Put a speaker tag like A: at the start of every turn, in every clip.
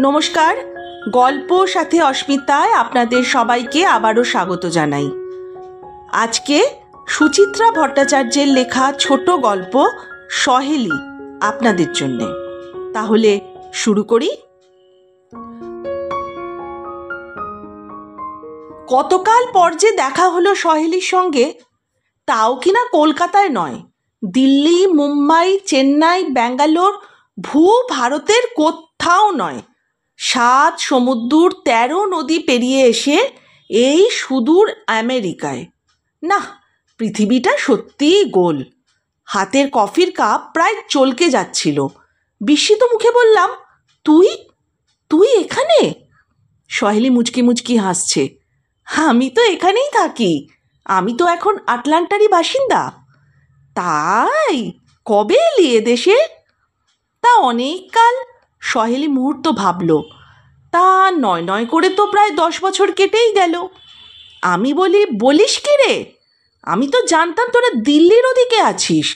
A: নমস্কার, গল্প সাথে অস্মিতায় আপনাদের সবাইকে আবারও স্বাগত জানাই। আজকে সুচিত্রা ভট্টাচার্যের লেখা ছোট গল্প সহেলি আপনাদের জন্যে। তাহলে শুরু করি। কতকাল পর যে দেখা হলো সহেলির সঙ্গে, তাও কিনা কলকাতায় নয়, দিল্লি, মুম্বাই, চেন্নাই, ব্যাঙ্গালোর, ভারতের কোথাও নয়, 7 সমুদ্র 13 নদী পেরিয়ে এসে এই সুদূর আমেরিকায়। না, পৃথিবীটা সত্যিই গোল। হাতের কফির কাপ প্রায় চলকে যাচ্ছিল। বিস্মিত মুখে বললাম, তুই তুই এখানে? সহেলি মুচকি মুচকি হাসছে। আমি তো এখানেই থাকি, আমি তো এখন আটলান্টারই বাসিন্দা। তাই? কবে এলি এদেশে? তা অনেক কাল। সহেলি মুহূর্ত ভাবল। তা নয় নয় করে তো প্রায় 10 বছর কেটেই গেল। আমি বলি, বলিস কি রে, আমি তো জানতাম তোরা দিল্লির ওদিকে আছিস।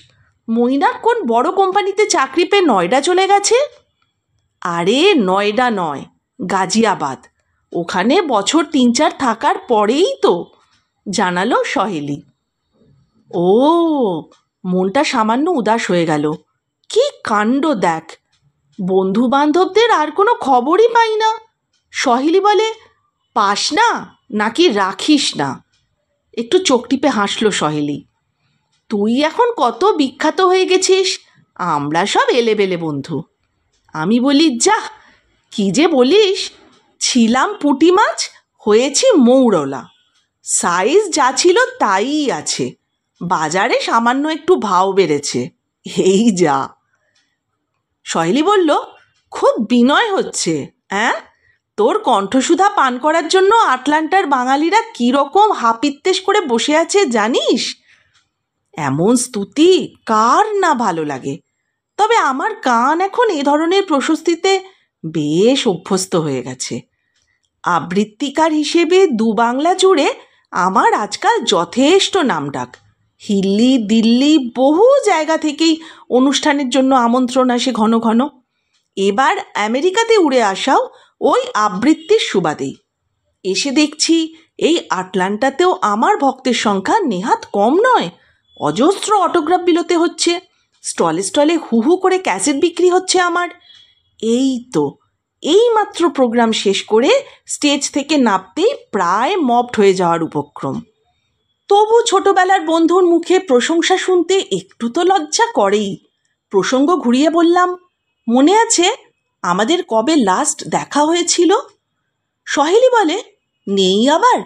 A: মৈনাক কোন বড় কোম্পানিতে চাকরি পেয়ে নয়ডা চলে গেছে। আরে নয়ডা নয়, গাজিয়াবাদ। ওখানে বছর 3-4 থাকার পরেই তো, জানালো সহেলি। ও, মনটা সামান্য উদাস হয়ে গেল। কি কাণ্ড দেখ, বন্ধু বান্ধবদের আর কোনো খবরই পাই না। সহেলি বলে, পাস না নাকি রাখিস না? একটু চোখ টিপে হাসলো সহেলি। তুই এখন কত বিখ্যাত হয়ে গেছিস, আমরা সব এলেবেলে বন্ধু। আমি বলি, যাহ, কি যে বলিস, ছিলাম পুঁটি মাছ, হয়েছি মৌরলা। সাইজ যা ছিল তাই আছে, বাজারে সামান্য একটু ভাও বেড়েছে, এই যা। সহেলি বলল, খুব বিনয় হচ্ছে। হ্যাঁ, তোর কণ্ঠসুধা পান করার জন্য আটলান্টার বাঙালিরা কীরকম হাপিত্তেশ করে বসে আছে জানিস? এমন স্তুতি কার না ভালো লাগে। তবে আমার কান এখন এ ধরনের প্রশস্তিতে বেশ অভ্যস্ত হয়ে গেছে। আবৃত্তিকার হিসেবে বাংলা জুড়ে আমার আজকাল যথেষ্ট নামডাক। হিল্লি, দিল্লি, বহু জায়গা থেকেই অনুষ্ঠানের জন্য আমন্ত্রণ আসে ঘন ঘন। এবার আমেরিকাতে উড়ে আসাও ওই আবৃত্তির সুবাদেই। এসে দেখছি এই আটলান্টাতেও আমার ভক্তের সংখ্যা নেহাত কম নয়। অজস্র অটোগ্রাফ বিলোতে হচ্ছে, স্টলে স্টলে হু হু করে ক্যাসেট বিক্রি হচ্ছে আমার। এই তো এইমাত্র প্রোগ্রাম শেষ করে স্টেজ থেকে নামতেই প্রায় মবড হয়ে যাওয়ার উপক্রম। তবু ছোটবেলার বন্ধুর মুখে প্রশংসা শুনতে একটু তো লজ্জা করেই। প্রসঙ্গ ঘুরিয়ে বললাম, মনে আছে আমাদের কবে লাস্ট দেখা হয়েছিল? সহেলি বলে, নেই আবার?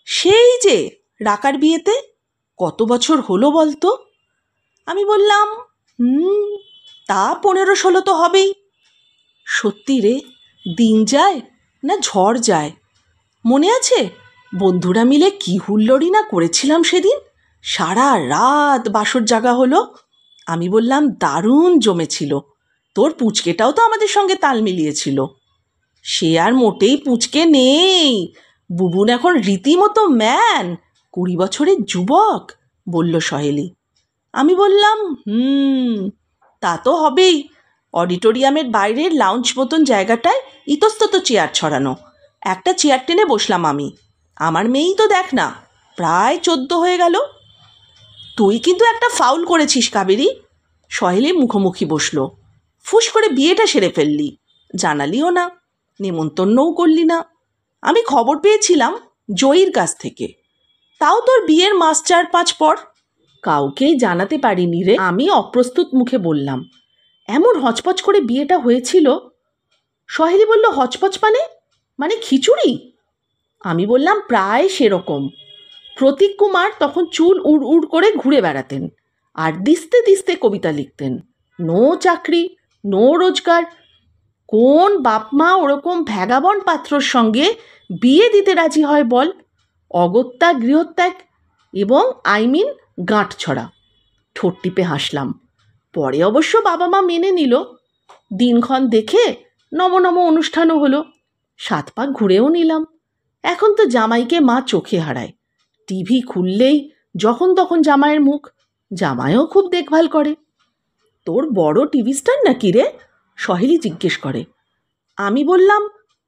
A: সেই যে রাকার বিয়েতে। কত বছর হলো বলতো? আমি বললাম, তা 15-16 তো হবেই। সত্যি রে, দিন যায় না ঝড় যায়। মনে আছে বন্ধুরা মিলে কি হুল্লোড়ি না করেছিলাম সেদিন? সারা রাত বাসর জাগা হলো। আমি বললাম, দারুণ জমেছিল। তোর পুচকেটাও তো আমাদের সঙ্গে তাল মিলিয়েছিল। সে আর মোটেই পুচকে নেই, বুবুন এখন রীতিমতো ম্যান, 20 বছরের যুবক, বলল সহেলি। আমি বললাম, তা তো হবেই। অডিটোরিয়ামের বাইরের লাউঞ্জ মতন জায়গাটায় ইতস্তত চেয়ার ছড়ানো। একটা চেয়ার টেনে বসলাম আমি। আমার মেয়েই তো দেখ না, প্রায় 14 হয়ে গেল। তুই কিন্তু একটা ফাউল করেছিস কাবেরী। সহেলি মুখোমুখি বসলো। ফুস করে বিয়েটা সেরে ফেললি, জানালিও না, নেমন্তন্নও করলি না। আমি খবর পেয়েছিলাম জয়ীর কাছ থেকে, তাও তোর বিয়ের মাস 4-5 পর। কাউকেই জানাতে পারিনি রে, আমি অপ্রস্তুত মুখে বললাম। এমন হচপচ করে বিয়েটা হয়েছিল। সহেলি বলল, হচপচ মানে খিচুড়ি? আমি বললাম, প্রায় সেরকম। প্রতীক কুমার তখন চুল উড় উড় করে ঘুরে বেড়াতেন আর দিস্তে দিস্তে কবিতা লিখতেন। নো চাকরি, নো রোজগার। কোন বাপমা ওরকম ভ্যাগাবন পাত্রর সঙ্গে বিয়ে দিতে রাজি হয় বল? অগত্যা গৃহত্যাগ এবং গাঁট ছড়া। ঠোঁট টিপে হাসলাম। পরে অবশ্য বাবা মা মেনে নিল। দিনক্ষণ দেখে নম নম অনুষ্ঠানও হলো, 7 পাক ঘুরেও নিলাম। এখন তো জামাইকে মা চোখে হারায়। টিভি খুললেই যখন তখন জামাইয়ের মুখ। জামাইও খুব দেখভাল করে। তোর বড় টিভি স্টার নাকি রে? সহেলি জিজ্ঞেস করে। আমি বললাম,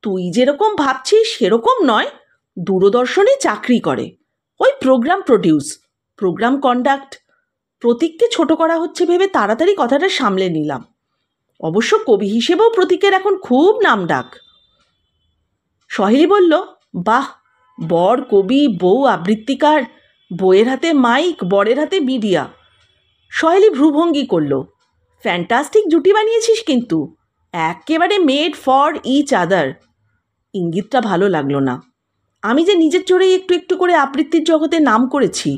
A: তুই যেরকম ভাবছিস সেরকম নয়, দূরদর্শনে চাকরি করে, ওই প্রোগ্রাম প্রোগ্রাম কন্ডাক্ট। প্রতীককে ছোট করা হচ্ছে ভেবে তাড়াতাড়ি কথাটা সামলে নিলাম। অবশ্য কবি হিসেবেও প্রতীকের এখন খুব নামডাক। সহেলি বলল, বাহ, বর কবি, বউ আবৃত্তিকার, বউয়ের হাতে মাইক, বরের হাতে মিডিয়া। সহেলি ভ্রুভঙ্গি করল। ফ্যান্টাস্টিক জুটি বানিয়েছিস কিন্তু, একেবারে মেড ফর ইচ আদার। ইঙ্গিতটা ভালো লাগলো না। আমি যে নিজের জোরেই একটু একটু করে আবৃত্তির জগতে নাম করেছি,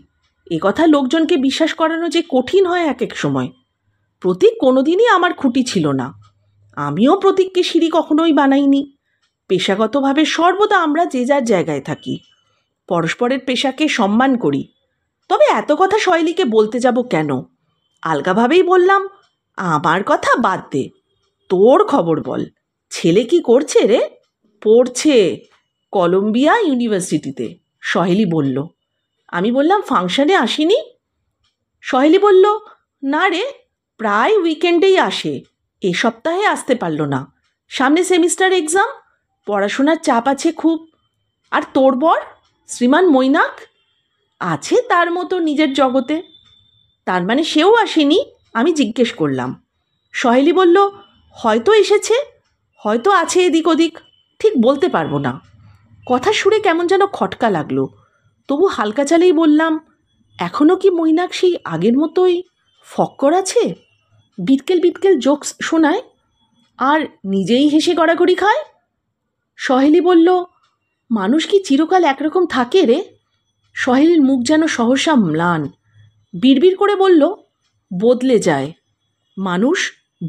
A: এ কথা লোকজনকে বিশ্বাস করানো যে কঠিন হয় এক এক সময়। প্রতীক কোনোদিনই আমার খুঁটি ছিল না, আমিও প্রতীককে সিঁড়ি কখনোই বানাইনি। পেশাগতভাবে সর্বদা আমরা যে যার জায়গায় থাকি, পরস্পরের পেশাকে সম্মান করি। তবে এত কথা সহেলিকে বলতে যাব কেন? আলগাভাবেই বললাম, আমার কথা বাদ দে, তোর খবর বল। ছেলে কি করছে রে? পড়ছে কলম্বিয়া ইউনিভার্সিটিতে, সহেলি বলল। আমি বললাম, ফাংশনে আসিনি? সহেলি বলল, না রে, প্রায় উইকেন্ডেই আসে, এ সপ্তাহে আসতে পারল না, সামনে সেমিস্টার এক্সাম, পড়াশোনার চাপ আছে খুব। আর তোর বর শ্রীমান মৈনাক? আছে তার মতো নিজের জগতে। তার মানে সেও আসেনি? আমি জিজ্ঞেস করলাম। সহেলি বলল, হয়তো এসেছে, হয়তো আছে এদিক ওদিক, ঠিক বলতে পারবো না। কথা সুরে কেমন যেন খটকা লাগলো, তবু হালকা চালেই বললাম, এখনও কি মৈনাক সেই আগের মতোই ফক্কর আছে, বিটকেল বিটকেল জোকস শোনায় আর নিজেই হেসে গড়াগড়ি খায়? সহেলি বলল, মানুষ কি চিরকাল একরকম থাকে রে? সহেলির মুখ যেন সহসা ম্লান, বিড়বিড় করে বলল, বদলে যায়, মানুষ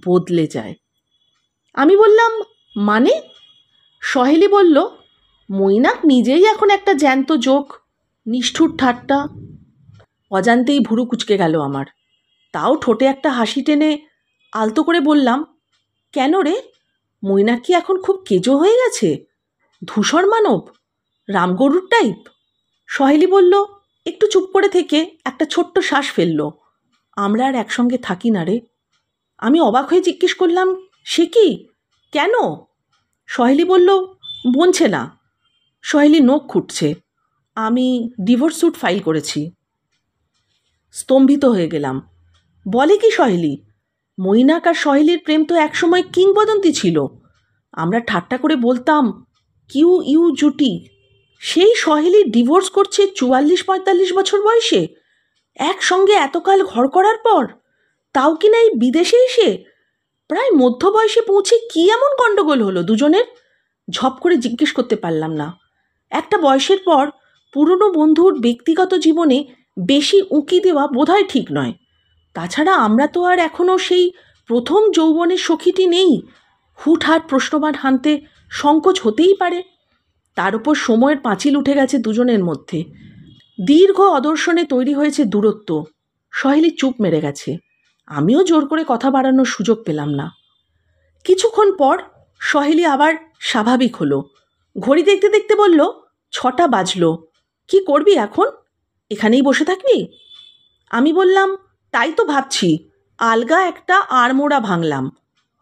A: বদলে যায়। আমি বললাম, মানে? সহেলি বলল, মৈনাক নিজেই এখন একটা জ্যান্ত জোক, নিষ্ঠুর ঠাট্টা। অজান্তেই ভুরু কুচকে গেল আমার। তাও ঠোঁটে একটা হাসি টেনে আলতো করে বললাম, কেন রে, মৈনাক কি এখন খুব কেজো হয়ে গেছে, ধূসর মানব, রামগরুর টাইপ? সহেলি বলল, একটু চুপ করে থেকে একটা ছোট্ট শ্বাস ফেলল, আমরা আর একসঙ্গে থাকি না রে। আমি অবাক হয়ে জিজ্ঞেস করলাম, সে কি, কেন? সহেলি বলল, বলছে না। সহেলি নখ খুঁটছে। আমি ডিভোর্স স্যুট ফাইল করেছি। স্তম্ভিত হয়ে গেলাম। বলে কি সহেলি? মৈনাক আর সহেলির প্রেম তো একসময় কিংবদন্তি ছিল। আমরা ঠাট্টা করে বলতাম, কিউ ইউ জুটি। সেই সহেলি ডিভোর্স করছে 44-45 বছর বয়সে, একসঙ্গে এতকাল ঘর করার পর, তাও কিনা এই বিদেশে এসে। প্রায় মধ্য বয়সে পৌঁছে কি এমন গণ্ডগোল হলো দুজনের? ঝপ করে জিজ্ঞেস করতে পারলাম না। একটা বয়সের পর পুরনো বন্ধুর ব্যক্তিগত জীবনে বেশি উঁকি দেওয়া বোধহয় ঠিক নয়। তাছাড়া আমরা তো আর এখনও সেই প্রথম যৌবনের সখীটি নেই। হুটহাট প্রশ্নবাণ হানতে সংকোচ হতেই পারে। তার উপর সময়ের পাঁচিল উঠে গেছে দুজনের মধ্যে, দীর্ঘ অদর্শনে তৈরি হয়েছে দূরত্ব। সহেলি চুপ মেরে গেছে। আমিও জোর করে কথা বাড়ানোর সুযোগ পেলাম না। কিছুক্ষণ পর সহেলি আবার স্বাভাবিক হলো। ঘড়ি দেখতে দেখতে বলল, 6টা বাজলো। কি করবি এখন? এখানেই বসে থাকবি? আমি বললাম, তাই তো ভাবছি, আলগা একটা আড়মোড়া ভাঙলাম।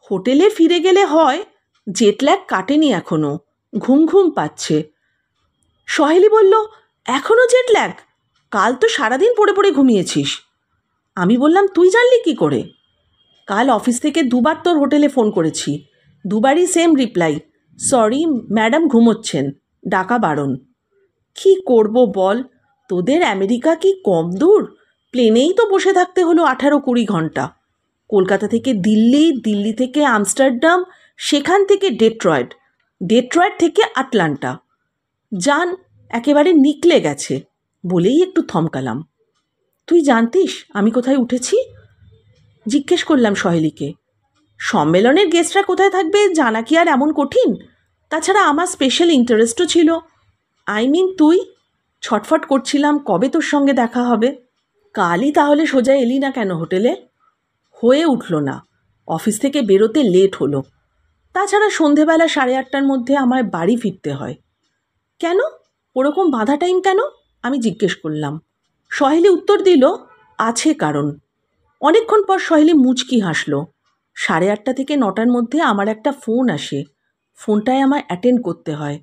A: হোটেলে ফিরে গেলে হয়, জেটল্যাগ কাটেনি এখনও, ঘুম ঘুম পাচ্ছে। সহেলি বলল, এখনও জেটল্যাগ? কাল তো সারাদিন পড়ে পড়ে ঘুমিয়েছিস। আমি বললাম, তুই জানলি কি করে? কাল অফিস থেকে 2বার তোর হোটেলে ফোন করেছি, 2বারই সেম রিপ্লাই, সরি ম্যাডাম ঘুমোচ্ছেন, ডাকা বারণ। কি করব বল, তোদের আমেরিকা কি কম দূর? প্লেনেই তো বসে থাকতে হলো 18-20 ঘন্টা। কলকাতা থেকে দিল্লি, দিল্লি থেকে আমস্টারডাম, সেখান থেকে ডেট্রয়েট, ডেট্রয়েট থেকে আটলান্টা। জান একেবারে নিকলে গেছে বলেই একটু থমকালাম। তুই জানতিস আমি কোথায় উঠেছি? জিজ্ঞেস করলাম সহেলিকে। সম্মেলনের গেস্টরা কোথায় থাকবে জানা কি আর এমন কঠিন? তাছাড়া আমার স্পেশাল ইন্টারেস্টও ছিল। তুই? ছটফট করছিলাম কবে তোর সঙ্গে দেখা হবে। কালই তাহলে সোজা এলি না কেন হোটেলে? হয়ে উঠল না, অফিস থেকে বেরোতে লেট হলো। তাছাড়া সন্ধেবেলা 8:30টার মধ্যে আমার বাড়ি ফিরতে হয়। কেন, ওরকম বাঁধা টাইম কেন? আমি জিজ্ঞেস করলাম। সহেলি উত্তর দিল, আছে কারণ। অনেকক্ষণ পর সহেলি মুচকি হাসল। 8:30 থেকে 9টার মধ্যে আমার একটা ফোন আসে, ফোনটায় আমায় অ্যাটেন্ড করতে হয়।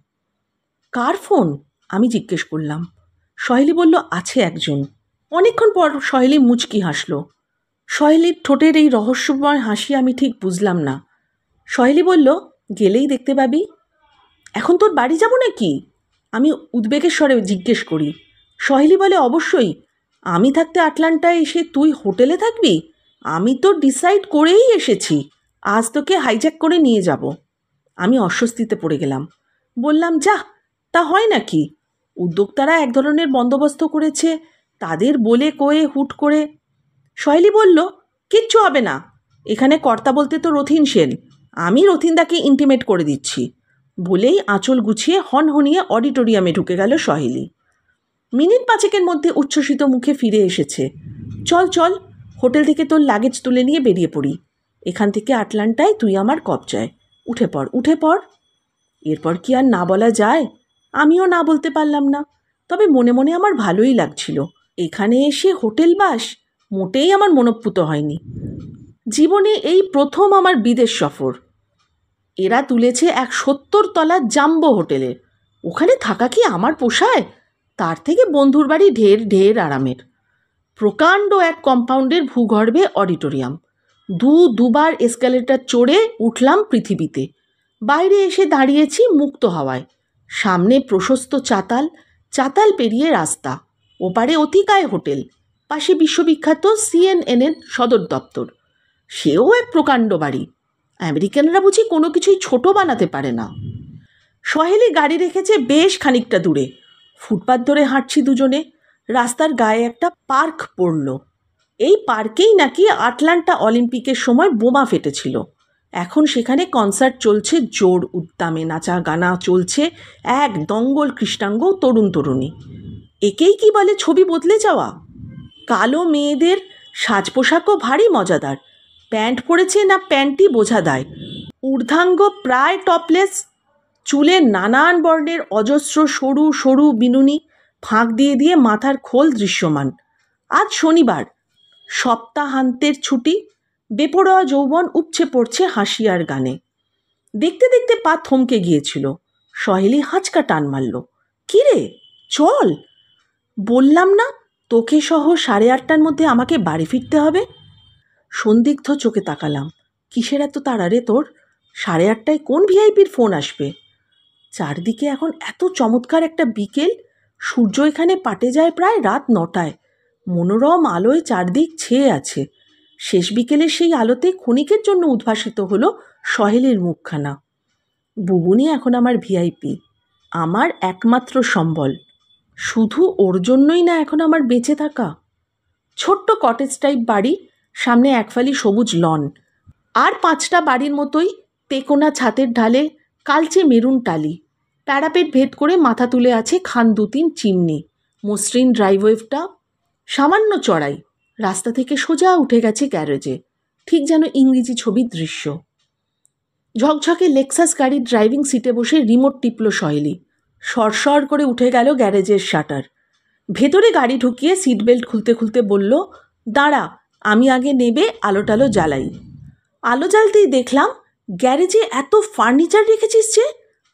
A: কার ফোন? আমি জিজ্ঞেস করলাম। সহেলি বলল, আছে একজন। অনেকক্ষণ পর সহেলি মুচকি হাসল। সহেলির ঠোঁটের এই রহস্যময় হাসি আমি ঠিক বুঝলাম না। সহেলি বলল, গেলেই দেখতে পাবি। এখন তোর বাড়ি যাব নাকি? আমি উদ্বেগের স্বরে জিজ্ঞেস করি। সহেলি বলে, অবশ্যই। আমি থাকতে আটলান্টায় এসে তুই হোটেলে থাকবি? আমি তো ডিসাইড করেই এসেছি, আজ তোকে হাইজ্যাক করে নিয়ে যাব। আমি অস্বস্তিতে পড়ে গেলাম। বললাম, যা, তা হয় নাকি? উদ্যোক্তারা এক ধরনের বন্দোবস্ত করেছে, তাদের বলে কয়ে হুট করে। সহেলি বলল, কিচ্ছু হবে না। এখানে কর্তা বলতে তো রথিন সেন, আমি রথিনদাকে ইন্টিমেট করে দিচ্ছি। বলেই আঁচল গুছিয়ে হনহনিয়ে অডিটোরিয়ামে ঢুকে গেল সহেলি। মিনিট 5 মধ্যে উচ্ছ্বসিত মুখে ফিরে এসেছে। চল চল, হোটেল থেকে তোর লাগেজ তুলে নিয়ে বেরিয়ে পড়ি। এখান থেকে আটলান্টায় তুই আমার কবজায়। উঠে পড়, উঠে পড়। এরপর কি আর না বলা যায়? আমিও না বলতে পারলাম না। তবে মনে মনে আমার ভালোই লাগছিল। এখানে এসে হোটেল বাস মোটেই আমার মনোপ্পুত হয়নি। জীবনে এই প্রথম আমার বিদেশ সফর। এরা তুলেছে এক 70 তলার জাম্বো হোটেলে। ওখানে থাকা কি আমার পোষায়? তার থেকে বন্ধুর বাড়ি ঢের ঢের আরামের। প্রকাণ্ড এক কম্পাউন্ডের ভূগর্ভে অডিটোরিয়াম। দুবার এসকালেটর চড়ে উঠলাম পৃথিবীতে। বাইরে এসে দাঁড়িয়েছি মুক্ত হাওয়ায়। সামনে প্রশস্ত চাতাল, চাতাল পেরিয়ে রাস্তা, ওপারে অতিকায় হোটেল, পাশে বিশ্ববিখ্যাত CNN-এর সদর দপ্তর। সেও এক প্রকাণ্ড বাড়ি। আমেরিকানরা বুঝি কোনো কিছুই ছোট বানাতে পারে না। সহেলি গাড়ি রেখেছে বেশ খানিকটা দূরে। ফুটপাত ধরে হাঁটছি দুজনে। রাস্তার গায়ে একটা পার্ক পড়ল। এই পার্কেই নাকি আটলান্টা অলিম্পিকের সময় বোমা ফেটেছিল। এখন সেখানে কনসার্ট চলছে জোর উদ্দামে, নাচা গানা চলছে, এক দঙ্গল কৃষ্ণাঙ্গ তরুণ তরুণী। একেই কি বলে ছবি বদলে যাওয়া? কালো মেয়েদের সাজ পোশাকও ভারী মজাদার। প্যান্ট পরেছে না প্যান্টই বোঝা দেয়। ঊর্ধ্বাঙ্গ প্রায় টপলেস, চুলে নানান বর্ণের অজস্র সরু সরু বিনুনি, ফাঁক দিয়ে দিয়ে মাথার খোল দৃশ্যমান। আজ শনিবার, সপ্তাহান্তের ছুটি। বেপরোয়া যৌবন উপচে পড়ছে হাসি আর গানে। দেখতে দেখতে পা থমকে গিয়েছিল। সহেলি হাঁচকা টান মারল। কি রে, চল। বললাম না তোকে সহ 8:30টার মধ্যে আমাকে বাড়ি ফিরতে হবে? সন্দিগ্ধ চোখে তাকালাম। কিসের এত তাড়া রে তোর? 8:30টায় কোন ভিআইপির ফোন আসবে? চারদিকে এখন এত চমৎকার একটা বিকেল। সূর্য এখানে পাটে যায় প্রায় রাত 9টায়। মনোরম আলোয় চারদিক ছেয়ে আছে। শেষ বিকেলের সেই আলোতে ক্ষণিকের জন্য উদ্ভাসিত হলো সহেলির মুখখানা। বুবুনি এখন আমার ভিআইপি, আমার একমাত্র সম্বল। শুধু ওর জন্যই না এখন আমার বেঁচে থাকা। ছোট্ট কটেজ টাইপ বাড়ি, সামনে একফালি সবুজ লন, আর 5টা বাড়ির মতোই তেকোনা ছাতের ঢালে কালচে মেরুন টালি। প্যারাপেট ভেদ করে মাথা তুলে আছে খান 2-3 চিমনি। মসৃণ ড্রাইভওয়েটা সামান্য চড়াই। রাস্তা থেকে সোজা উঠে গেছে গ্যারেজে, ঠিক যেন ইংরেজি ছবির দৃশ্য। ঝকঝকে লেক্সাস গাড়ির ড্রাইভিং সিটে বসে রিমোট টিপল সহেলি। সরসর করে উঠে গেল গ্যারেজের শাটার। ভেতরে গাড়ি ঢুকিয়ে সিট বেল্ট খুলতে খুলতে বলল, দাঁড়া, আমি আগে নেবে আলো টালো জ্বালাই। আলো জ্বালতেই দেখলাম গ্যারেজে এত ফার্নিচার রেখেছিস যে,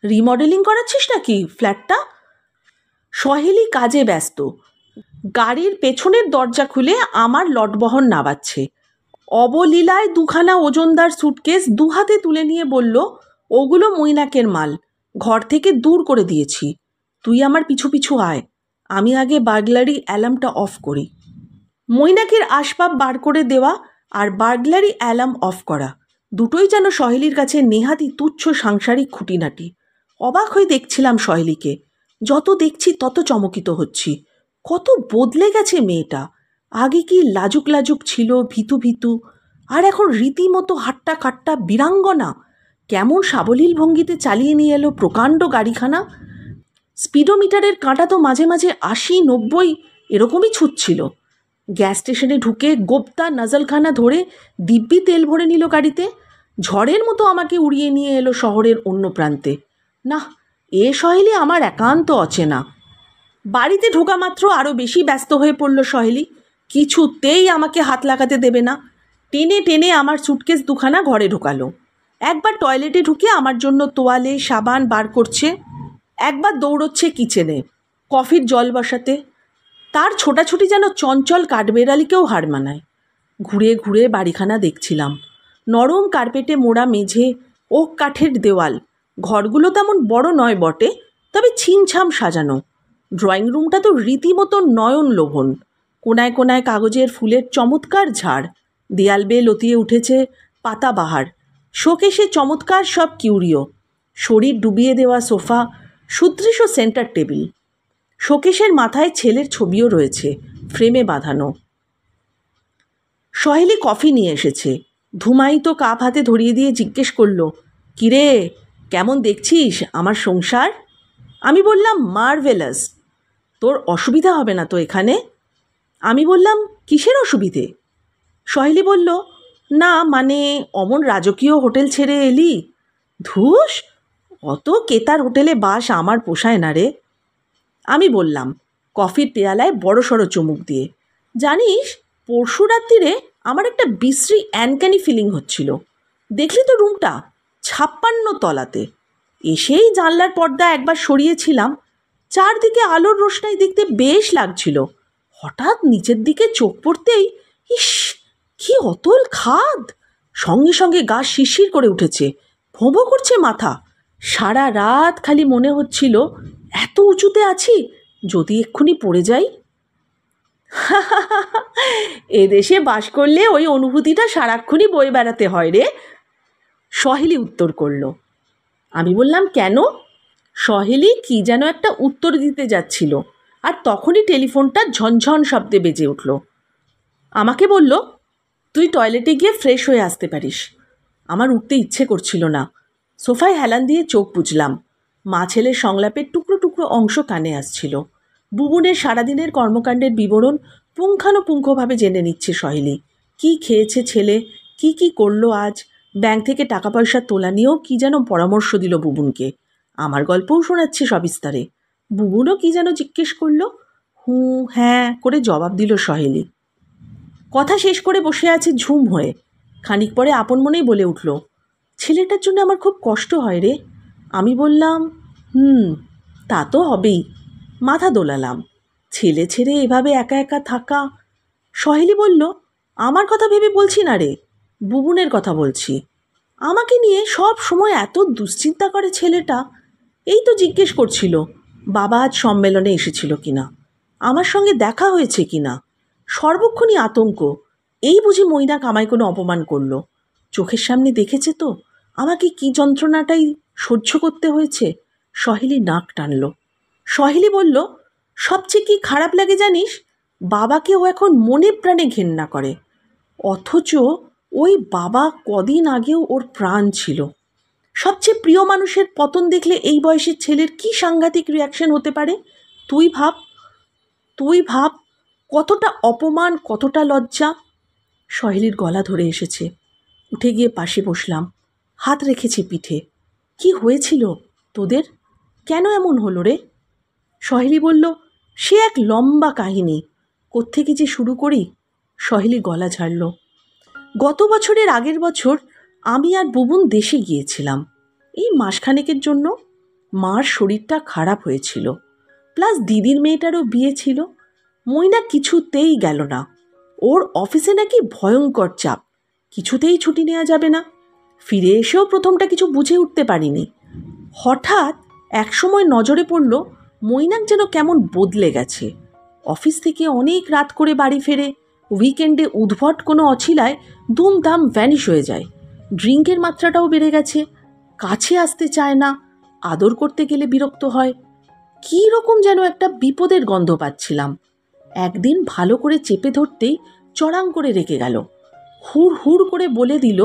A: রিমডেলিং করাচ্ছিস নাকি ফ্ল্যাটটা? সহেলি কাজে ব্যস্ত। গাড়ির পেছনের দরজা খুলে আমার লটবহর নাবাচ্ছে। অবলীলায় 2খানা ওজনদার সুটকেস 2 হাতে তুলে নিয়ে বলল, ওগুলো মৈনাকের মাল, ঘর থেকে দূর করে দিয়েছি। তুই আমার পিছু পিছু আয়, আমি আগে বার্গলারি অ্যালার্মটা অফ করি। মৈনাকের আসবাব বার করে দেওয়া আর বার্গলারি অ্যালার্ম অফ করা দুটোই যেন সহেলির কাছে নেহাতি তুচ্ছ সাংসারিক খুঁটিনাটি। অবাক হয়ে দেখছিলাম সহেলিকে। যত দেখছি তত চমকিত হচ্ছি। কত বদলে গেছে মেয়েটা। আগে কি লাজুক লাজুক ছিল, ভীতু ভীতু, আর এখন রীতিমতো হাট্টা কাট্টা বীরাঙ্গনা। কেমন সাবলীল ভঙ্গিতে চালিয়ে নিয়ে এলো প্রকাণ্ড গাড়িখানা। স্পিডোমিটারের কাঁটা তো মাঝে মাঝে 80-90 এরকমই ছুটছিল। গ্যাস স্টেশনে ঢুকে গোপ্তা নজলখানা ধরে দিব্যি তেল ভরে নিল গাড়িতে। ঝড়ের মতো আমাকে উড়িয়ে নিয়ে এলো শহরের অন্য প্রান্তে। না, এ সহেলি আমার একান্ত অচেনা। বাড়িতে ঢোকা মাত্র আরও বেশি ব্যস্ত হয়ে পড়ল সহেলি। কিছুতেই আমাকে হাত লাগাতে দেবে না। টেনে টেনে আমার সুটকেস 2খানা ঘরে ঢোকালো। একবার টয়লেটে ঢুকে আমার জন্য তোয়ালে সাবান বার করছে, একবার দৌড়চ্ছে কিচেনে কফির জল বসাতে। তার ছোটাছুটি যেন চঞ্চল কাঠবেড়ালিকেও হার মানায়। ঘুরে ঘুরে বাড়িখানা দেখছিলাম। নরম কার্পেটে মোড়া মেঝে, ওক কাঠের দেওয়াল। ঘরগুলো তেমন বড় নয় বটে, তবে ছিমছাম সাজানো। ড্রয়িং রুমটা তো রীতিমতো নয়ন লোভন। কোনায় কোনায় কাগজের ফুলের চমৎকার ঝাড়, দেয়াল বেয়ে লতিয়ে উঠেছে পাতাবাহার। শোকেশে চমৎকার সব কিউরিও, শরীর ডুবিয়ে দেওয়া সোফা, সুদৃশ্য সেন্টার টেবিল। শোকেশের মাথায় ছেলের ছবিও রয়েছে, ফ্রেমে বাঁধানো। সহেলি কফি নিয়ে এসেছে। ধুমায়িত কাপ হাতে ধরিয়ে দিয়ে জিজ্ঞেস করল, কিরে, কেমন দেখছিস আমার সংসার? আমি বললাম, মার্ভেলাস। তোর অসুবিধা হবে না তো এখানে? আমি বললাম, কিসের অসুবিধে? সহেলি বলল, না মানে অমন রাজকীয় হোটেল ছেড়ে এলি। ধুস, অত কেতার হোটেলে বাস আমার পোষায় না রে। আমি বললাম, কফির পেয়ালায় বড় সড়ো চুমুক দিয়ে, জানিস, পরশু রাত্রিরে আমার একটা বিশ্রী অ্যানক্যানি ফিলিং হচ্ছিল। দেখলি তো রুমটা 56 তলাতে। এসেই জানলার পর্দা একবার সরিয়েছিলাম, চারদিকে আলোর রোশনাই দেখতে বেশ লাগছিল। হঠাৎ নিচের দিকে চোখ পড়তেই, ইস, কি অতল খাদ! সঙ্গে সঙ্গে গা শিরশির করে উঠেছে, ভোঁ করছে মাথা। সারা রাত খালি মনে হচ্ছিল, এত উঁচুতে আছি, যদি এক্ষুনি পড়ে যাই। এদেশে বাস করলে ওই অনুভূতিটা সারাক্ষণই বয়ে বেড়াতে হয় রে, সহেলি উত্তর করল। আমি বললাম, কেন? সহেলি কি যেন একটা উত্তর দিতে যাচ্ছিল, আর তখনই টেলিফোনটা ঝনঝন শব্দে বেজে উঠল। আমাকে বলল, তুই টয়লেটে গিয়ে ফ্রেশ হয়ে আসতে পারিস। আমার উঠতে ইচ্ছে করছিল না। সোফায় হেলান দিয়ে চোখ বুঝলাম। মা ছেলের সংলাপের টুকরো টুকরো অংশ কানে আসছিল। বুবুনের সারাদিনের কর্মকাণ্ডের বিবরণ পুঙ্খানুপুঙ্খভাবে জেনে নিচ্ছে সহেলি। কি খেয়েছে ছেলে, কি করলো আজ, ব্যাংক থেকে টাকা পয়সা তোলা নিয়েও কি যেন পরামর্শ দিল বুবুনকে। আমার গল্পও শোনাচ্ছে সবিস্তারে। বুবুনও কি যেন জিজ্ঞেস করলো। হুঁ হ্যাঁ করে জবাব দিল সহেলি। কথা শেষ করে বসে আছে ঝুম হয়ে। খানিক পরে আপন মনেই বলে উঠল, ছেলেটার জন্য আমার খুব কষ্ট হয় রে। আমি বললাম, তা তো হবেই। মাথা দোলালাম। ছেলে ছেড়ে এভাবে একা একা থাকা। সহেলি বলল, আমার কথা ভেবে বলছি না রে, বুবুনের কথা বলছি। আমাকে নিয়ে সব সময় এত দুশ্চিন্তা করে ছেলেটা। এই তো জিজ্ঞেস করছিল বাবা আজ সম্মেলনে এসেছিল কিনা, আমার সঙ্গে দেখা হয়েছে কিনা। সর্বক্ষণই আতঙ্ক, এই বুঝি মইনা কামাই কোনো অপমান করলো। চোখের সামনে দেখেছে তো আমাকে কি যন্ত্রণাটাই সহ্য করতে হয়েছে। সহেলি নাক টানল। সহেলি বলল, সবচেয়ে কি খারাপ লাগে জানিস, বাবাকে ও এখন মনে প্রাণে ঘেন্না করে, অথচ ওই বাবা কদিন আগেও ওর প্রাণ ছিল। সবচেয়ে প্রিয় মানুষের পতন দেখলে এই বয়সের ছেলের কি সাংঘাতিক রিয়াকশন হতে পারে। তুই ভাব কতটা অপমান, কতটা লজ্জা। সহেলির গলা ধরে এসেছে। উঠে গিয়ে পাশে বসলাম, হাত রেখেছি পিঠে। কি হয়েছিল তোদের, কেন এমন হলো রে? সহেলি বলল, সে এক লম্বা কাহিনী, কোত্থেকে যে শুরু করি। সহেলি গলা ঝাড়ল। গত বছরের আগের বছর আমি আর বুবুন দেশে গিয়েছিলাম এই মাসখানেকের জন্য। মার শরীরটা খারাপ হয়েছিল, প্লাস দিদির মেয়েটারও বিয়ে ছিল। মইনা কিছুতেই গেল না। ওর অফিসে নাকি ভয়ঙ্কর চাপ, কিছুতেই ছুটি নেওয়া যাবে না। ফিরে এসেও প্রথমটা কিছু বুঝে উঠতে পারিনি। হঠাৎ একসময় নজরে পড়ল মইনাক যেন কেমন বদলে গেছে। অফিস থেকে অনেক রাত করে বাড়ি ফেরে, উইকেন্ডে উদ্ভট কোনো অছিলায় দুমদাম ভ্যানিশ হয়ে যায়। ড্রিঙ্কের মাত্রাটাও বেড়ে গেছে, কাছে আসতে চায় না, আদর করতে গেলে বিরক্ত হয়। কী রকম যেন একটা বিপদের গন্ধ পাচ্ছিলাম। একদিন ভালো করে চেপে ধরতেই চড়াং করে রেখে গেল। হুড় হুড় করে বলে দিল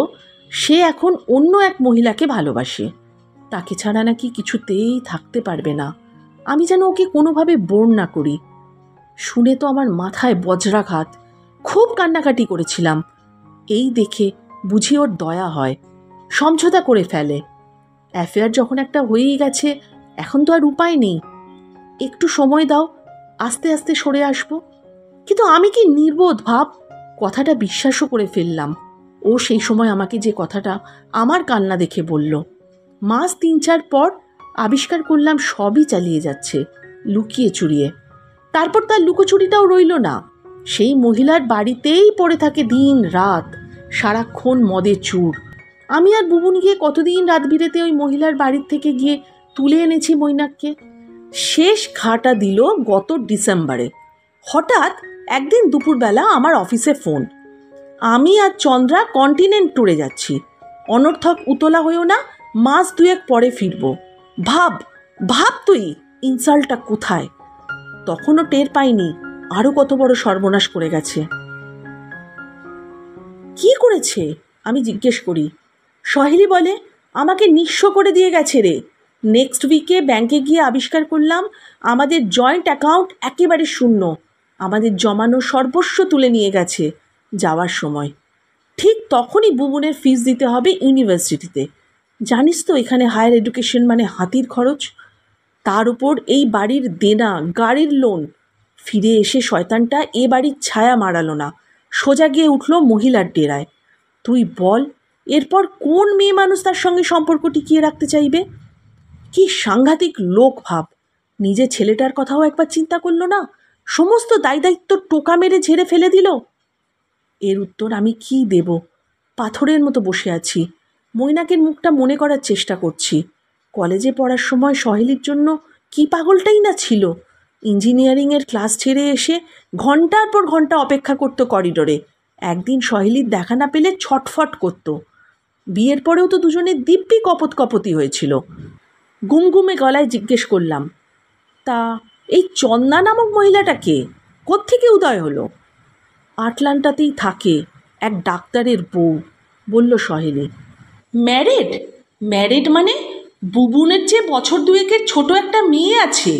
A: সে এখন অন্য এক মহিলাকে ভালোবাসে, তাকে ছাড়া নাকি কিছুতেই থাকতে পারবে না। আমি যেন ওকে কোনোভাবে বোর না করি। শুনে তো আমার মাথায় বজ্রাঘাত। খুব কান্নাকাটি করেছিলাম। এই দেখে বুঝি ওর দয়া হয়, সমঝোতা করে ফেলে। অ্যাফেয়ার যখন একটা হয়েই গেছে, এখন তো আর উপায় নেই। একটু সময় দাও, আস্তে আস্তে সরে আসবো। কিন্তু আমি কি নির্বোধ ভাব, কথাটা বিশ্বাসও করে ফেললাম। ও সেই সময় আমাকে যে কথাটা আমার কান্না দেখে বলল। মাস 3-4 পর আবিষ্কার করলাম সবই চালিয়ে যাচ্ছে, লুকিয়ে চুরিয়ে। তারপর তার লুকোচুরিটাও রইল না, সেই মহিলার বাড়িতেই পড়ে থাকে দিন রাত, সারাক্ষণ মদে চুর। আমি আর বুবুন গিয়ে কতদিন রাত বিরেতে ওই মহিলার বাড়ির থেকে গিয়ে তুলে এনেছি মৈনাককে। শেষ ঘাটা দিল গত ডিসেম্বরে। হঠাৎ একদিন দুপুরবেলা আমার অফিসে ফোন, আমি আর চন্দ্রা কন্টিনেন্ট ট্যুরে যাচ্ছি, অনর্থক উতলা হয়েও না, মাস 2 পরে ফিরব। ভাব ভাব তুই ইনসাল্টটা কোথায়। তখনও টের পাইনি আরো কত বড় সর্বনাশ করে গেছে। কি করেছে আমি জিজ্ঞেস করি। সহেলি বলে, আমাকে নিঃস্ব করে দিয়ে গেছে রে। নেক্সট উইকে ব্যাংকে গিয়ে আবিষ্কার করলাম আমাদের জয়েন্ট অ্যাকাউন্ট একেবারে শূন্য, আমাদের জমানো সর্বস্ব তুলে নিয়ে গেছে যাওয়ার সময়। ঠিক তখনই বুবুনের ফিস দিতে হবে ইউনিভার্সিটিতে। জানিস তো এখানে হায়ার এডুকেশন মানে হাতির খরচ, তার উপর এই বাড়ির দেনা, গাড়ির লোন। ফিরে এসে শয়তানটা এ বাড়ির ছায়া মারালো না, সোজা গিয়ে উঠল মহিলার ডেরায়। তুই বল এরপর কোন মেয়ে মানুষ তার সঙ্গে সম্পর্ক টিকিয়ে রাখতে চাইবে? কি সাংঘাতিক লোক ভাব। নিজে ছেলেটার কথাও একবার চিন্তা করলো না, সমস্ত দায়িত্ব টোকা মেরে ঝেড়ে ফেলে দিল। এর উত্তর আমি কি দেব? পাথরের মতো বসে আছি, মৈনাকের মুখটা মনে করার চেষ্টা করছি। কলেজে পড়ার সময় সহেলির জন্য কি পাগলটাই না ছিল। ইঞ্জিনিয়ারিংয়ের ক্লাস ছেড়ে এসে ঘন্টার পর ঘন্টা অপেক্ষা করত করিডোরে। একদিন সহেলির দেখা না পেলে ছটফট করত। বিয়ের পরেও তো দুজনের দিব্যি কপতি হয়েছিল। গুমগুমে গলায় জিজ্ঞেস করলাম, তা এই চন্দা নামক মহিলাটাকে কোত্থেকে উদয় হলো? আটলান্টাতেই থাকে, এক ডাক্তারের বউ, বলল সহেলি। ম্যারিড? ম্যারিড মানে বুবুনের চেয়ে বছর 2 ছোট একটা মেয়ে আছে,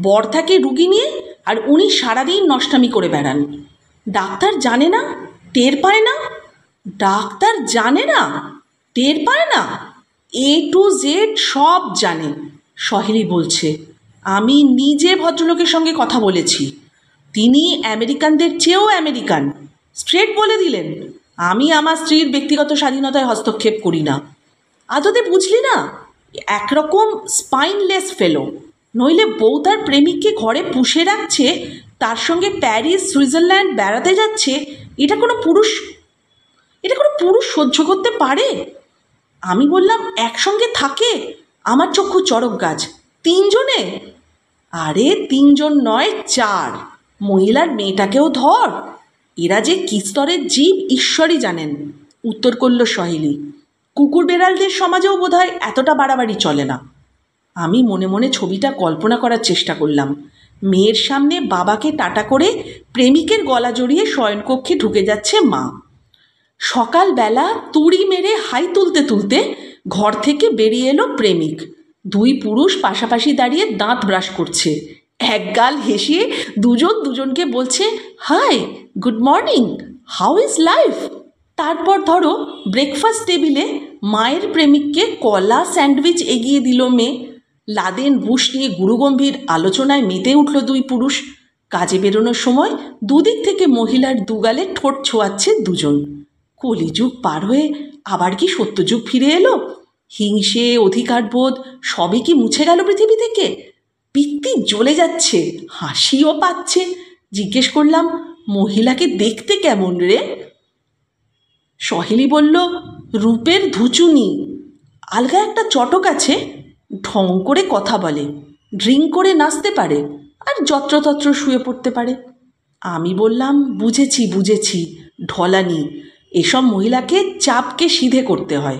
A: বর থাকে রুগী নিয়ে, আর উনি সারাদিন নষ্টামি করে বেড়ান। ডাক্তার জানে না, টের পায় না? ডাক্তার জানে না, টের পায় না? A to Z সব জানে, সহেলি বলছে। আমি নিজে ভদ্রলোকের সঙ্গে কথা বলেছি, তিনি আমেরিকানদের চেয়েও আমেরিকান। স্ট্রেট বলে দিলেন, আমি আমার স্ত্রীর ব্যক্তিগত স্বাধীনতায় হস্তক্ষেপ করি না। আদতে বুঝলি না, একরকম স্পাইনলেস ফেলো। নইলে বউ তার প্রেমিককে ঘরে পুষে রাখছে, তার সঙ্গে প্যারিস সুইজারল্যান্ড বেড়াতে যাচ্ছে, এটা কোনো পুরুষ সহ্য করতে পারে? আমি বললাম, একসঙ্গে থাকে, আমার চক্ষু চড়ক গাছ। 3 জনে? আরে 3 জন নয়, 4। মহিলার মেয়েটাকেও ধর। এরা যে কি স্তরের জীব ঈশ্বরই জানেন, উত্তর করল সহেলি। কুকুর বেড়ালদের সমাজেও বোধহয় এতটা বাড়াবাড়ি চলে না। আমি মনে মনে ছবিটা কল্পনা করার চেষ্টা করলাম। মেয়ের সামনে বাবাকে টাটা করে প্রেমিকের গলা জড়িয়ে শয়নকক্ষে ঢুকে যাচ্ছে মা। সকালবেলা তুড়ি মেরে হাই তুলতে তুলতে ঘর থেকে বেরিয়ে এলো প্রেমিক। 2 পুরুষ পাশাপাশি দাঁড়িয়ে দাঁত ব্রাশ করছে, একগাল হেসে দুজনকে বলছে, hi, good morning, how is life. তারপর ধরো ব্রেকফাস্ট টেবিলে মায়ের প্রেমিককে কলা স্যান্ডউইচ এগিয়ে দিল মেয়ে। লাদেন বুশ নিয়ে গুরুগম্ভীর আলোচনায় মেতে উঠল 2 পুরুষ। কাজে বেরোনোর সময় দুদিক থেকে মহিলার দুগালে ঠোঁট ছোঁয়াচ্ছে 2 জন। কলিযুগ পার হয়ে আবার কি সত্যযুগ ফিরে এলো? হিংসে, অধিকারবোধ সবই কি মুছে গেল পৃথিবী থেকে? পিত্তি জ্বলে যাচ্ছে, হাসিও পাচ্ছে। জিজ্ঞেস করলাম, মহিলাকে দেখতে কেমন রে? সহেলি বলল, রূপের ধুচুনি, আলগা একটা চটক আছে, ঢং করে কথা বলে, ড্রিঙ্ক করে নাচতে পারে, আর যত্রতত্র শুয়ে পড়তে পারে। আমি বললাম, বুঝেছি, ঢলানি, এসব মহিলাকে চাপকে সিধে করতে হয়।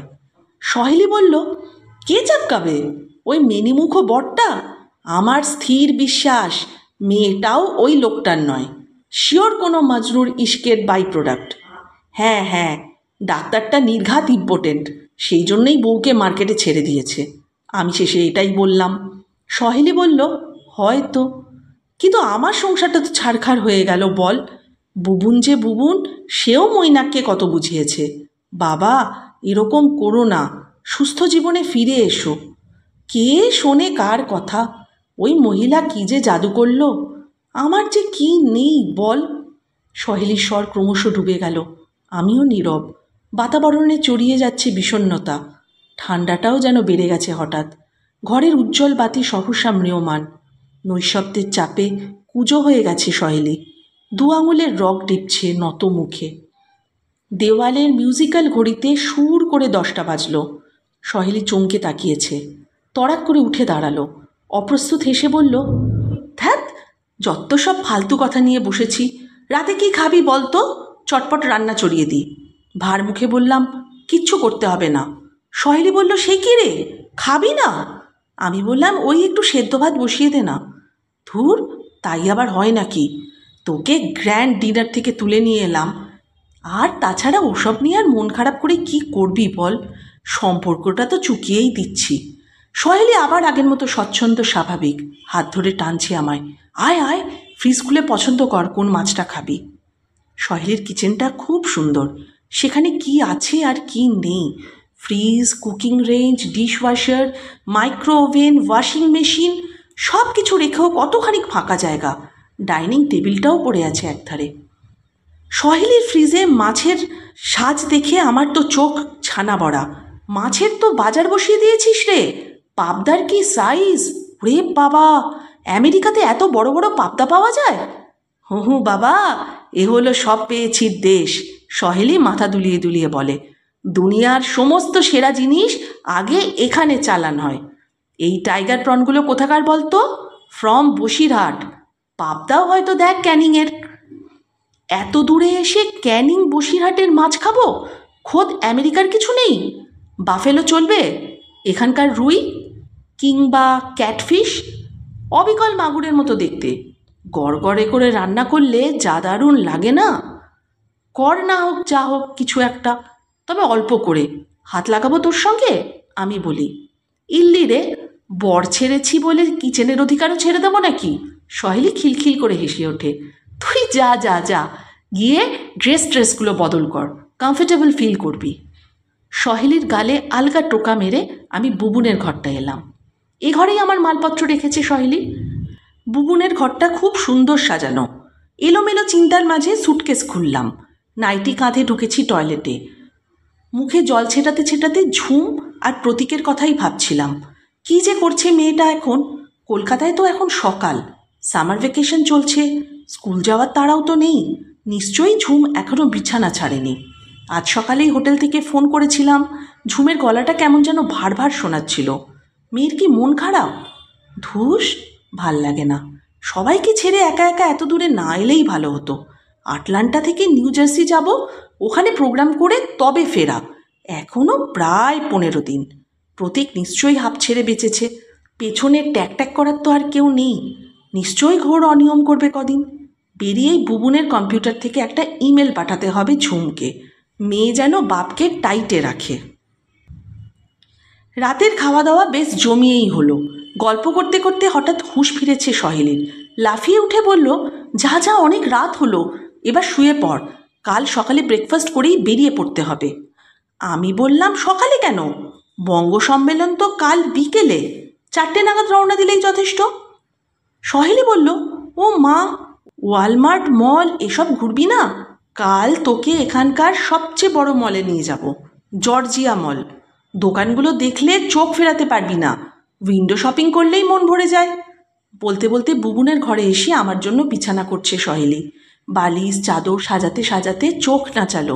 A: সহেলি বলল, কে চাপকাবে? ওই মেনিমুখ বরটা? আমার স্থির বিশ্বাস মেয়েটাও ওই লোকটার নয়, শিওর কোনো মাজরুর ইশকের বাই প্রোডাক্ট। হ্যাঁ, ডাক্তারটা নির্ঘাত ইম্পোর্টেন্ট, সেই জন্যই বউকে মার্কেটে ছেড়ে দিয়েছে। আমি শেষে এটাই বললাম। সহেলি বলল, হয়তো, কিন্তু আমার সংসারটা তো ছাড়খাড় হয়ে গেল বল। বুবুন যে বুবুন, সেও মৈনাককে কত বুঝিয়েছে, বাবা এরকম করো না, সুস্থ জীবনে ফিরে এসো। কে শোনে কার কথা? ওই মহিলা কি যে জাদু করল, আমার যে কি নেই বল। সহেলির স্বর ক্রমশ ডুবে গেল, আমিও নীরব। বাতাবরণে চড়িয়ে যাচ্ছে বিষণ্ণতা, ঠান্ডাটাও যেন বেড়ে গেছে হঠাৎ। ঘরের উজ্জ্বল বাতি সহসা ম্রিয়মাণ, নৈশব্দের চাপে কুঁজো হয়ে গেছে সহেলি। 2 আঙুলের রগ টিপছে নত মুখে। দেওয়ালের মিউজিক্যাল ঘড়িতে সুর করে 10টা বাজল। সহেলি চমকে তাকিয়েছে, তড়াক করে উঠে দাঁড়ালো, অপ্রস্তুত হেসে বলল, ধ্যাত, যত সব ফালতু কথা নিয়ে বসেছি। রাতে কি খাবি বল তো, চটপট রান্না চড়িয়ে দিই। ভার মুখে বললাম, কিচ্ছু করতে হবে না। সহেলি বলল, সে কি রে, খাবি না? আমি বললাম, ওই একটু সেদ্ধ ভাত বসিয়ে দে না। ধুর, তাই আবার হয় নাকি? তোকে গ্র্যান্ড ডিনার থেকে তুলে নিয়ে এলাম, আর তাছাড়া ওসব নিয়ে আর মন খারাপ করে কি করবি বল? সম্পর্কটা তো চুকিয়েই দিচ্ছি। সহেলি আবার আগের মতো স্বচ্ছন্দ স্বাভাবিক, হাত ধরে টানছে আমায়। আয় আয়, ফ্রিজ খুলে পছন্দ কর কোন মাছটা খাবি। সহেলির কিচেনটা খুব সুন্দর, সেখানে কি আছে আর কি নেই। Fridge, cooking range, dishwasher, micro oven, washing machine, সব কিছু রেখেও কতখানি ফাঁকা জায়গা। ডাইনিং টেবিলটাও পড়ে আছে একধারে। সহেলির ফ্রিজে মাছের সাজ দেখে আমার তো চোখ ছানা বড়া। মাছের তো বাজার বসিয়ে দিয়েছিস রে, পাবদার কি সাইজ! রে বাবা, আমেরিকাতে এত বড় বড় পাবদা পাওয়া যায়? হু বাবা, এ হলো সব পেয়েছির দেশ, সহেলি মাথা দুলিয়ে দুলিয়ে বলে। দুনিয়ার সমস্ত সেরা জিনিস আগে এখানে চালান হয়। এই টাইগার প্রনগুলো কোথাকার বলতো? ফ্রম বসিরহাট। পাবদাও হয়তো দেখ ক্যানিংয়ের। এত দূরে এসে ক্যানিং বসিরহাটের মাছ খাবো? খোদ আমেরিকার কিছু নেই? বাফেলো চলবে? এখানকার রুই কিংবা ক্যাটফিশ অবিকল মাগুরের মতো দেখতে, গড়গড়ে করে রান্না করলে যা দারুণ লাগে না। কর না হোক যা হোক কিছু একটা, তবে অল্প করে। হাত লাগাবো তোর সঙ্গে? আমি বলি। ইল্লি রে, বর ছেড়েছি বলে কিচেনের অধিকারও ছেড়ে দেবো নাকি? সহেলি খিলখিল করে হেসে ওঠে। তুই যা যা যা, গিয়ে ড্রেসগুলো বদল কর, কমফর্টেবল ফিল করবি। সহেলির গালে আলগা টোকা মেরে আমি বুবুনের ঘরটা এলাম। এ ঘরেই আমার মালপত্র রেখেছে সহেলি। বুবুনের ঘরটা খুব সুন্দর সাজানো। এলোমেলো চিন্তার মাঝে সুটকেস খুললাম, নাইটি কাঁধে ঢুকেছি টয়লেটে। মুখে জল ছেটাতে ছেটাতে ঝুম আর প্রতীকের কথাই ভাবছিলাম। কি যে করছে মেয়েটা এখন? কলকাতায় তো এখন সকাল, সামার ভ্যাকেশন চলছে, স্কুল যাওয়ার তাড়াও তো নেই। নিশ্চয়ই ঝুম এখনও বিছানা ছাড়েনি। আজ সকালেই হোটেল থেকে ফোন করেছিলাম, ঝুমের গলাটা কেমন যেন ভার ভার শোনাচ্ছিল। মেয়ের কি মন খারাপ? ধুস, ভাল লাগে না। সবাইকে ছেড়ে একা একা এত দূরে না এলেই ভালো হতো। আটলান্টা থেকে নিউ জার্সি যাব, ওখানে প্রোগ্রাম করে তবে ফেরা। এখনও প্রায় 15 দিন। প্রতীক নিশ্চয়ই হাঁপ ছেড়ে বেঁচেছে। পেছনে ট্যাক ট্যাক করার তো আর কেউ নেই। নিশ্চয়ই ঘোর অনিয়ম করবে কদিন। বেরিয়েই বুবুনের কম্পিউটার থেকে একটা ইমেল পাঠাতে হবে ঝুমকে, মেয়ে যেন বাপকে টাইটে রাখে। রাতের খাওয়া দাওয়া বেশ জমিয়েই হলো। গল্প করতে করতে হঠাৎ হুঁশ ফিরেছে সহেলির। লাফিয়ে উঠে বলল, যা যা, অনেক রাত হলো, এবার শুয়ে পড়, কাল সকালে ব্রেকফাস্ট করেই বেরিয়ে পড়তে হবে। আমি বললাম, সকালে কেন? বঙ্গ সম্মেলন তো কাল বিকেলে, 4টে নাগাদ রওনা দিলেই যথেষ্ট। সহেলি বলল, ও মা, ওয়ালমার্ট মল এসব ঘুরবি না? কাল তোকে এখানকার সবচেয়ে বড় মলে নিয়ে যাব, জর্জিয়া মল। দোকানগুলো দেখলে চোখ ফেরাতে পারবি না, উইন্ডো শপিং করলেই মন ভরে যায়। বলতে বলতে বুবুনের ঘরে এসে আমার জন্য বিছানা করছে সহেলি। বালিশ চাদর সাজাতে সাজাতে চোখ নাচালো।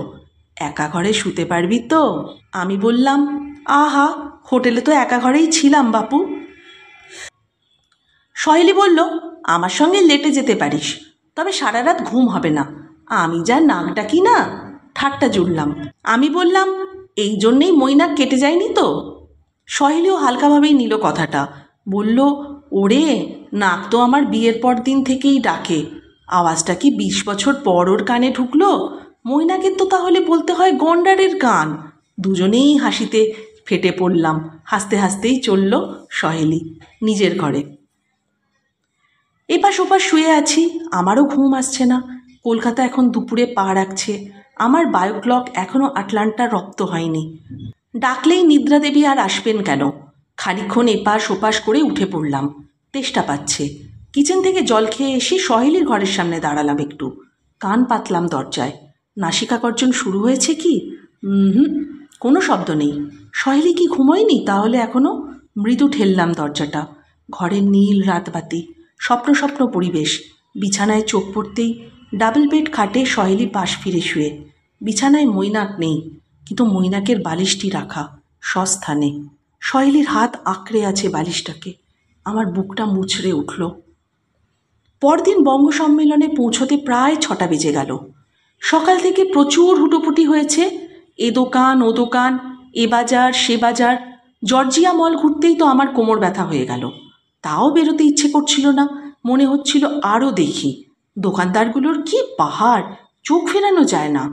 A: একা ঘরে শুতে পারবি তো? আমি বললাম, আহা, হোটেলে তো একা ঘরেই ছিলাম বাপু। সহেলি বলল, আমার সঙ্গে লেটে যেতে পারিস, তবে সারা রাত ঘুম হবে না। আমি যা নাক ডাকি না, ঠাট্টা জুড়লাম। আমি বললাম, এই জন্যেই মৈনাক কেটে যায়নি তো? সহেলিও হালকাভাবেই নিল কথাটা। বলল, ওরে, নাক তো আমার বিয়ের পর দিন থেকেই ডাকে। আওয়াজটা কি 20 বছর পর ওর কানে ঢুকলো? মৈনাকের তো তাহলে বলতে হয় গন্ডারের গান। দুজনেই হাসিতে ফেটে পড়লাম। হাসতে হাসতেই চলল সহেলি নিজের ঘরে। এপাশ ওপাশ শুয়ে আছি, আমারও ঘুম আসছে না। কলকাতা এখন দুপুরে পা রাখছে। আমার বায়ো ক্লক এখনও আটলান্টা রপ্ত হয়নি। ডাকলেই নিদ্রা দেবী আর আসবেন কেন? খানিকক্ষণ এপাশ ওপাশ করে উঠে পড়লাম। তেষ্টা পাচ্ছে। কিচেন থেকে জল খেয়ে এসে সহেলির ঘরের সামনে দাঁড়ালাম একটু। কান পাতলাম দরজায়। নাসিকা গর্জন শুরু হয়েছে কি? হুম, কোনো শব্দ নেই। সহেলি কি ঘুমোয়নি তাহলে এখনো? মৃদু ঠেললাম দরজাটা। ঘরের নীল রাতবাতি, স্বপ্ন স্বপ্ন পরিবেশ। বিছানায় চোখ পড়তেই ডাবল বেড খাটে সহেলি পাশ ফিরে শুয়ে। বিছানায় মৈনাক নেই, কিন্তু মৈনাকের বালিশটি রাখা স্বস্থানে। সহেলির হাত আঁকড়ে আছে বালিশটাকে। আমার বুকটা মুচড়ে উঠল। পরদিন বঙ্গ সম্মেলনে পৌঁছতে প্রায় 6টা বেজে গেল। সকাল থেকে প্রচুর হুটোপুটি হয়েছে, এ দোকান ও দোকান, এ বাজার সে বাজার। জর্জিয়া মল ঘুরতেই তো আমার কোমর ব্যথা হয়ে গেল। তাও বেরোতে ইচ্ছে করছিল না, মনে হচ্ছিল আরও দেখি। দোকানদারগুলোর কি পাহাড়, চোখ ফেরানো যায় না।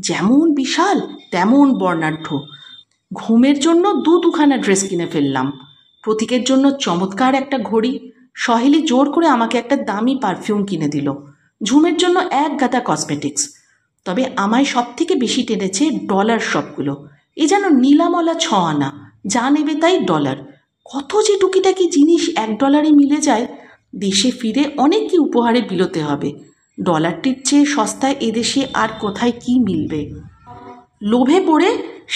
A: যেমন বিশাল তেমন বর্ণাঢ্য। ঘুমের জন্য দুখানা ড্রেস কিনে ফেললাম। প্রতীকের জন্য চমৎকার একটা ঘড়ি। সহেলি জোর করে আমাকে একটা দামি পারফিউম কিনে দিল। ঝুমের জন্য এক গাদা কসমেটিক্স। তবে আমায় সব থেকে বেশি টেনেছে ডলার শপগুলো। এ যেন নীলামলা 6 আনা, যা নেবে তাই ডলার। কত যে টুকিটাকি জিনিস $1 মিলে যায়। দেশে ফিরে অনেক কি উপহারে বিলোতে হবে। ডলারটির চেয়ে সস্তায় এদেশে আর কোথায় কি মিলবে। লোভে পড়ে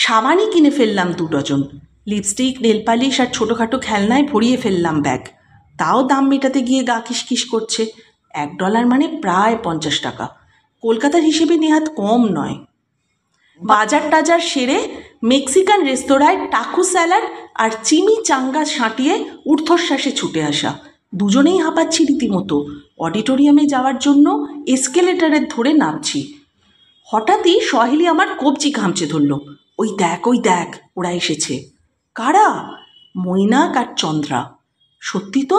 A: সাবানই কিনে ফেললাম 2 ডজন। লিপস্টিক, নেলপালিশ আর ছোটোখাটো খেলনায় ভরিয়ে ফেললাম ব্যাগ। তাও দাম মেটাতে গিয়ে গা কিসকিস করছে। $1 মানে প্রায় 50 টাকা। কলকাতার হিসেবে নেহাত কম নয়। বাজার টাজার সেরে মেক্সিকান রেস্তোরাঁয় টাকো স্যালাড আর চিমি চাঙ্গা সাঁটিয়ে ঊর্ধ্বশ্বাসে ছুটে আসা। দুজনেই হাঁপাচ্ছি রীতিমতো। অডিটোরিয়ামে যাওয়ার জন্য এসকেলেটারের ধরে নামছি। হঠাৎই সহেলি আমার কবজি ঘামচে ধরল। ওই দেখ ওরা এসেছে। কারা? মৈনাক আর চন্দ্রা। সত্যি তো,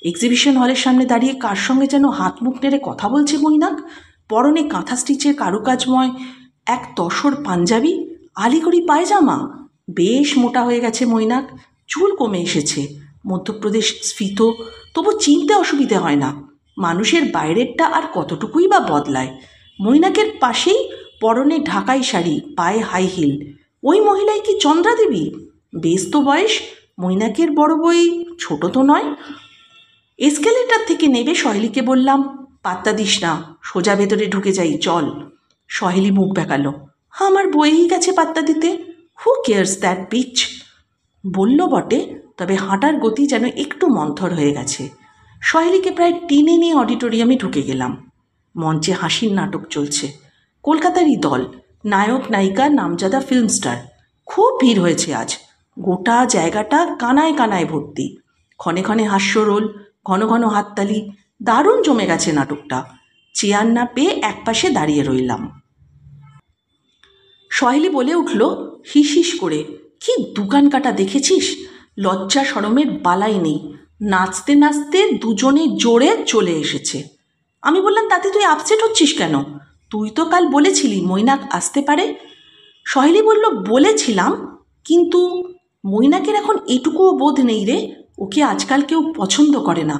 A: এক্সিবিশন হলের সামনে দাঁড়িয়ে কার সঙ্গে যেন হাত মুখ নেড়ে কথা বলছে মৈনাক। পরনে কাঁথা স্টিচের কারুকাজময় এক তসর পাঞ্জাবি, আলিগড়ি পায়জামা। বেশ মোটা হয়ে গেছে মৈনাক, চুল কমে এসেছে। মধ্যপ্রদেশ স্ফীত, তবু চিনতে অসুবিধে হয় না। মানুষের বাইরেরটা আর কতটুকুই বা বদলায়। মৈনাকের পাশেই পরনে ঢাকাই শাড়ি, পায়ে হাই হিল। ওই মহিলাই কি চন্দ্রা দেবী? বেশ তো বয়স, মৈনাকের বড় বই ছোট তো নয়। এসকেলেটার থেকে নেবে সহেলিকে বললাম, পাত্তা দিস না, সোজা ভেতরে ঢুকে যাই, চল। সহেলি মুখ বেঁকালো। আমার বইই গেছে পাত্তা দিতে। Who cares that beach? বলল বটে, তবে হাঁটার গতি যেন একটু মন্থর হয়ে গেছে। সহেলিকে প্রায় টেনে নিয়ে অডিটোরিয়ামে ঢুকে গেলাম। মঞ্চে হাসির নাটক চলছে। কলকাতারই দল, নায়ক নায়িকা, নামজাদা ফিল্ম স্টার। খুব ভিড় হয়েছে আজ। গোটা জায়গাটা কানায় কানায় ভর্তি। ক্ষণে ক্ষণে হাস্যরোল, ঘন ঘন হাততালি। দারুণ জমে গেছে নাটকটা। চেয়ার না পেয়ে একপাশে দাঁড়িয়ে রইলাম। সহেলি বলে উঠল হিস হিস করে, কি দোকান কাটা দেখেছিস? লজ্জা শরমের বালাই নেই। নাচতে নাচতে দুজনে জোরে চলে এসেছে। আমি বললাম, তাতে তুই আপসেট হচ্ছিস কেন? তুই তো কাল বলেছিলি মৈনাক আসতে পারে। সহেলি বলল, বলেছিলাম, কিন্তু মৈনাকের এখন এটুকুও বোধ নেই রে। ওকে আজকাল কেউ পছন্দ করে না।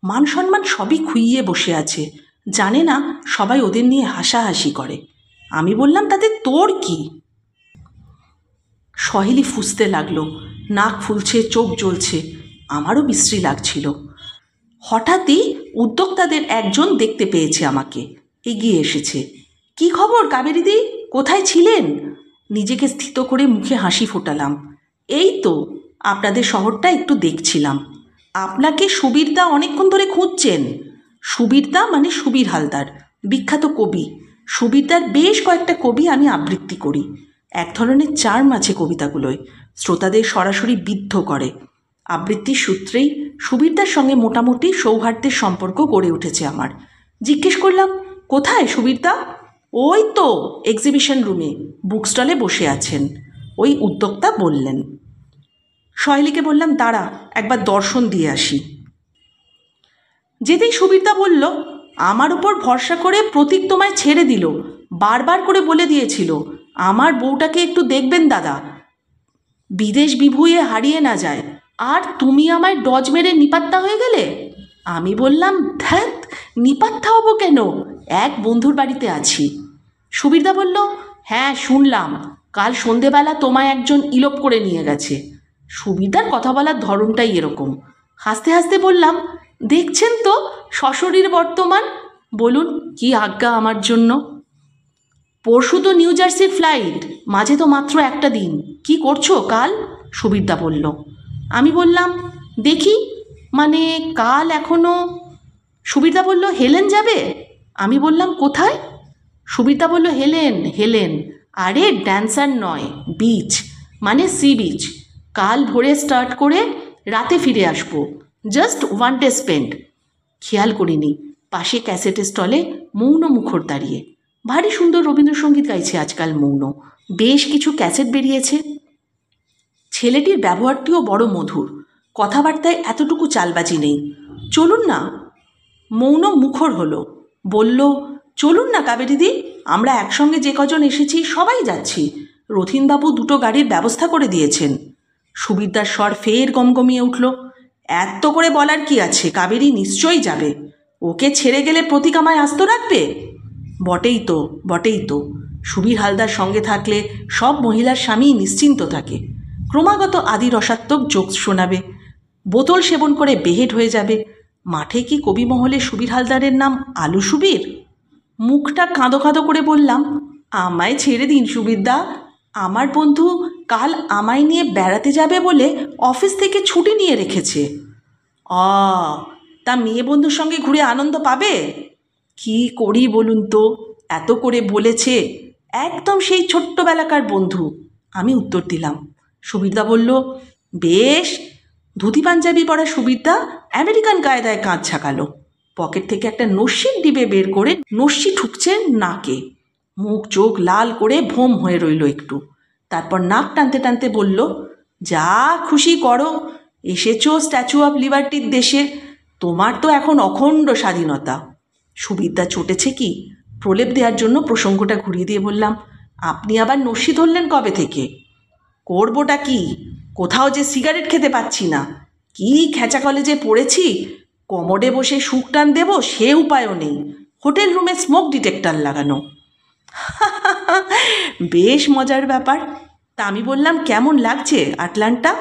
A: মান সম্মান সবই খুইয়ে বসে আছে। জানে না সবাই ওদের নিয়ে হাসাহাসি করে। আমি বললাম, তাতে তোর কি? সহেলি ফুঁসতে লাগলো, নাক ফুলছে, চোখ জ্বলছে। আমারও বিশ্রী লাগছিল। হঠাৎই উদ্যোক্তাদের একজন দেখতে পেয়েছে আমাকে, এগিয়ে এসেছে। কি খবর কাবেরীদি, কোথায় ছিলেন? নিজেকে স্থিত করে মুখে হাসি ফোটালাম। এই তো আপনাদের শহরটা একটু দেখছিলাম। আপনাকে সুবীরদা অনেকক্ষণ ধরে খুঁজছেন। সুবীরদা মানে সুবীর হালদার, বিখ্যাত কবি। সুবীরদার বেশ কয়েকটা কবি আমি আবৃত্তি করি। এক ধরনের চার্ম আছে কবিতাগুলোয়, শ্রোতাদের সরাসরি বিদ্ধ করে। আবৃত্তির সূত্রেই সুবীরদার সঙ্গে মোটামুটি সৌহার্দ্যের সম্পর্ক গড়ে উঠেছে আমার। জিজ্ঞেস করলাম, কোথায় সুবীরদা? ওই তো এক্সিবিশন রুমে বুক স্টলে বসে আছেন, ওই উদ্যোক্তা বললেন। সহেলিকে বললাম, দাঁড়া একবার দর্শন দিয়ে আসি। যেতেই সুবীরদা বলল, আমার উপর ভরসা করে প্রতীক তোমায় ছেড়ে দিল। বারবার করে বলে দিয়েছিল আমার বউটাকে একটু দেখবেন দাদা, বিদেশ বিভুঁয়ে হারিয়ে না যায়। আর তুমি আমায় ডজ মেরে নিপাত্তা হয়ে গেলে। আমি বললাম, ধ্যাত, নিপাত্তা হব কেন, এক বন্ধুর বাড়িতে আছি। সুবীরদা বলল, হ্যাঁ শুনলাম, কাল সন্ধেবেলা তোমায় একজন ইলোপ করে নিয়ে গেছে। সুবীরদার কথা বলার ধরনটাই এরকম। হাসতে হাসতে বললাম, দেখছেন তো সশরীর বর্তমান, বলুন কি আজ্ঞা আমার জন্য। পরশু তো নিউ জার্সির ফ্লাইট, মাঝে তো মাত্র একটা দিন, কি করছো কাল? সুবীরদা বলল। আমি বললাম দেখি, মানে কাল এখনো। সুবীরদা বলল হেলেন যাবে? আমি বললাম কোথায়? সুবীরদা বলল হেলেন, হেলেন, আরে ড্যান্সার নয়, বিচ, মানে সি বিচ। কাল ভোরে স্টার্ট করে রাতে ফিরে আসবো, জাস্ট ওয়ান ডে স্পেন্ড। খেয়াল করিনি পাশে ক্যাসেটের স্টলে মৌন মুখর দাঁড়িয়ে। ভারী সুন্দর রবীন্দ্রসঙ্গীত গাইছে আজকাল মৌন, বেশ কিছু ক্যাসেট বেরিয়েছে। ছেলেটির ব্যবহারটিও বড় মধুর, কথাবার্তায় এতটুকু চালবাজি নেই। চলুন না। মৌন মুখর হলো, বলল চলুন না কাবেরীদি, আমরা একসঙ্গে যে কজন এসেছি সবাই যাচ্ছি। রথিনবাবু দুটো গাড়ির ব্যবস্থা করে দিয়েছেন। সুবিদ্যার স্বর ফের গমগমিয়ে উঠল। এত করে বলার কি আছে, কাবেরী নিশ্চয়ই যাবে। ওকে ছেড়ে গেলে প্রতীক আমায় আস্ত রাখবে? বটেই তো, বটেই তো। সুবীর হালদার সঙ্গে থাকলে সব মহিলার স্বামী নিশ্চিন্ত থাকে। ক্রমাগত আদি রসাত্মক জোক শোনাবে, বোতল সেবন করে বেহেড হয়ে যাবে। মাঠে কি কবিমহলে সুবীর হালদারের নাম আলু সুবীর? মুখটা কাঁদো কাঁদো করে বললাম, আমায় ছেড়ে দিন সুবীরদা। আমার বন্ধু কাল আমায় নিয়ে বেড়াতে যাবে বলে অফিস থেকে ছুটি নিয়ে রেখেছে। তা মেয়ে বন্ধুর সঙ্গে ঘুরে আনন্দ পাবে? কি করি বলুন তো, এত করে বলেছে, একদম সেই ছোট্টবেলাকার বন্ধু। আমি উত্তর দিলাম। সুবীরদা বলল, বেশ। ধুতি পাঞ্জাবি পরা সুবীরদা আমেরিকান কায়দায় কাঁধ ছাকালো। পকেট থেকে একটা নস্যির ডিবে বের করে নস্যি ঠুকছে নাকে। মুখ চোখ লাল করে ভোম হয়ে রইল একটু। তারপর নাক টানতে টানতে বলল, যা খুশি করো, এসেছো স্ট্যাচু অফ লিবার্টির দেশে, তোমার তো এখন অখণ্ড স্বাধীনতা। সুবীরদা চটেছে কি, প্রলেপ দেওয়ার জন্য প্রসঙ্গটা ঘুরিয়ে দিয়ে বললাম, আপনি আবার নস্যি ধরলেন কবে থেকে? করবোটা কি, কোথাও যে সিগারেট খেতে পাচ্ছি না। কি খেঁচা কলেজে পড়েছি, কমোডে বসে সুখ টান দেবো সে উপায়ও নেই। হোটেল রুমে স্মোক ডিটেক্টর লাগানো। বেশ মজার ব্যাপার। তা আমি বললাম, কেমন লাগছে আটলান্টা?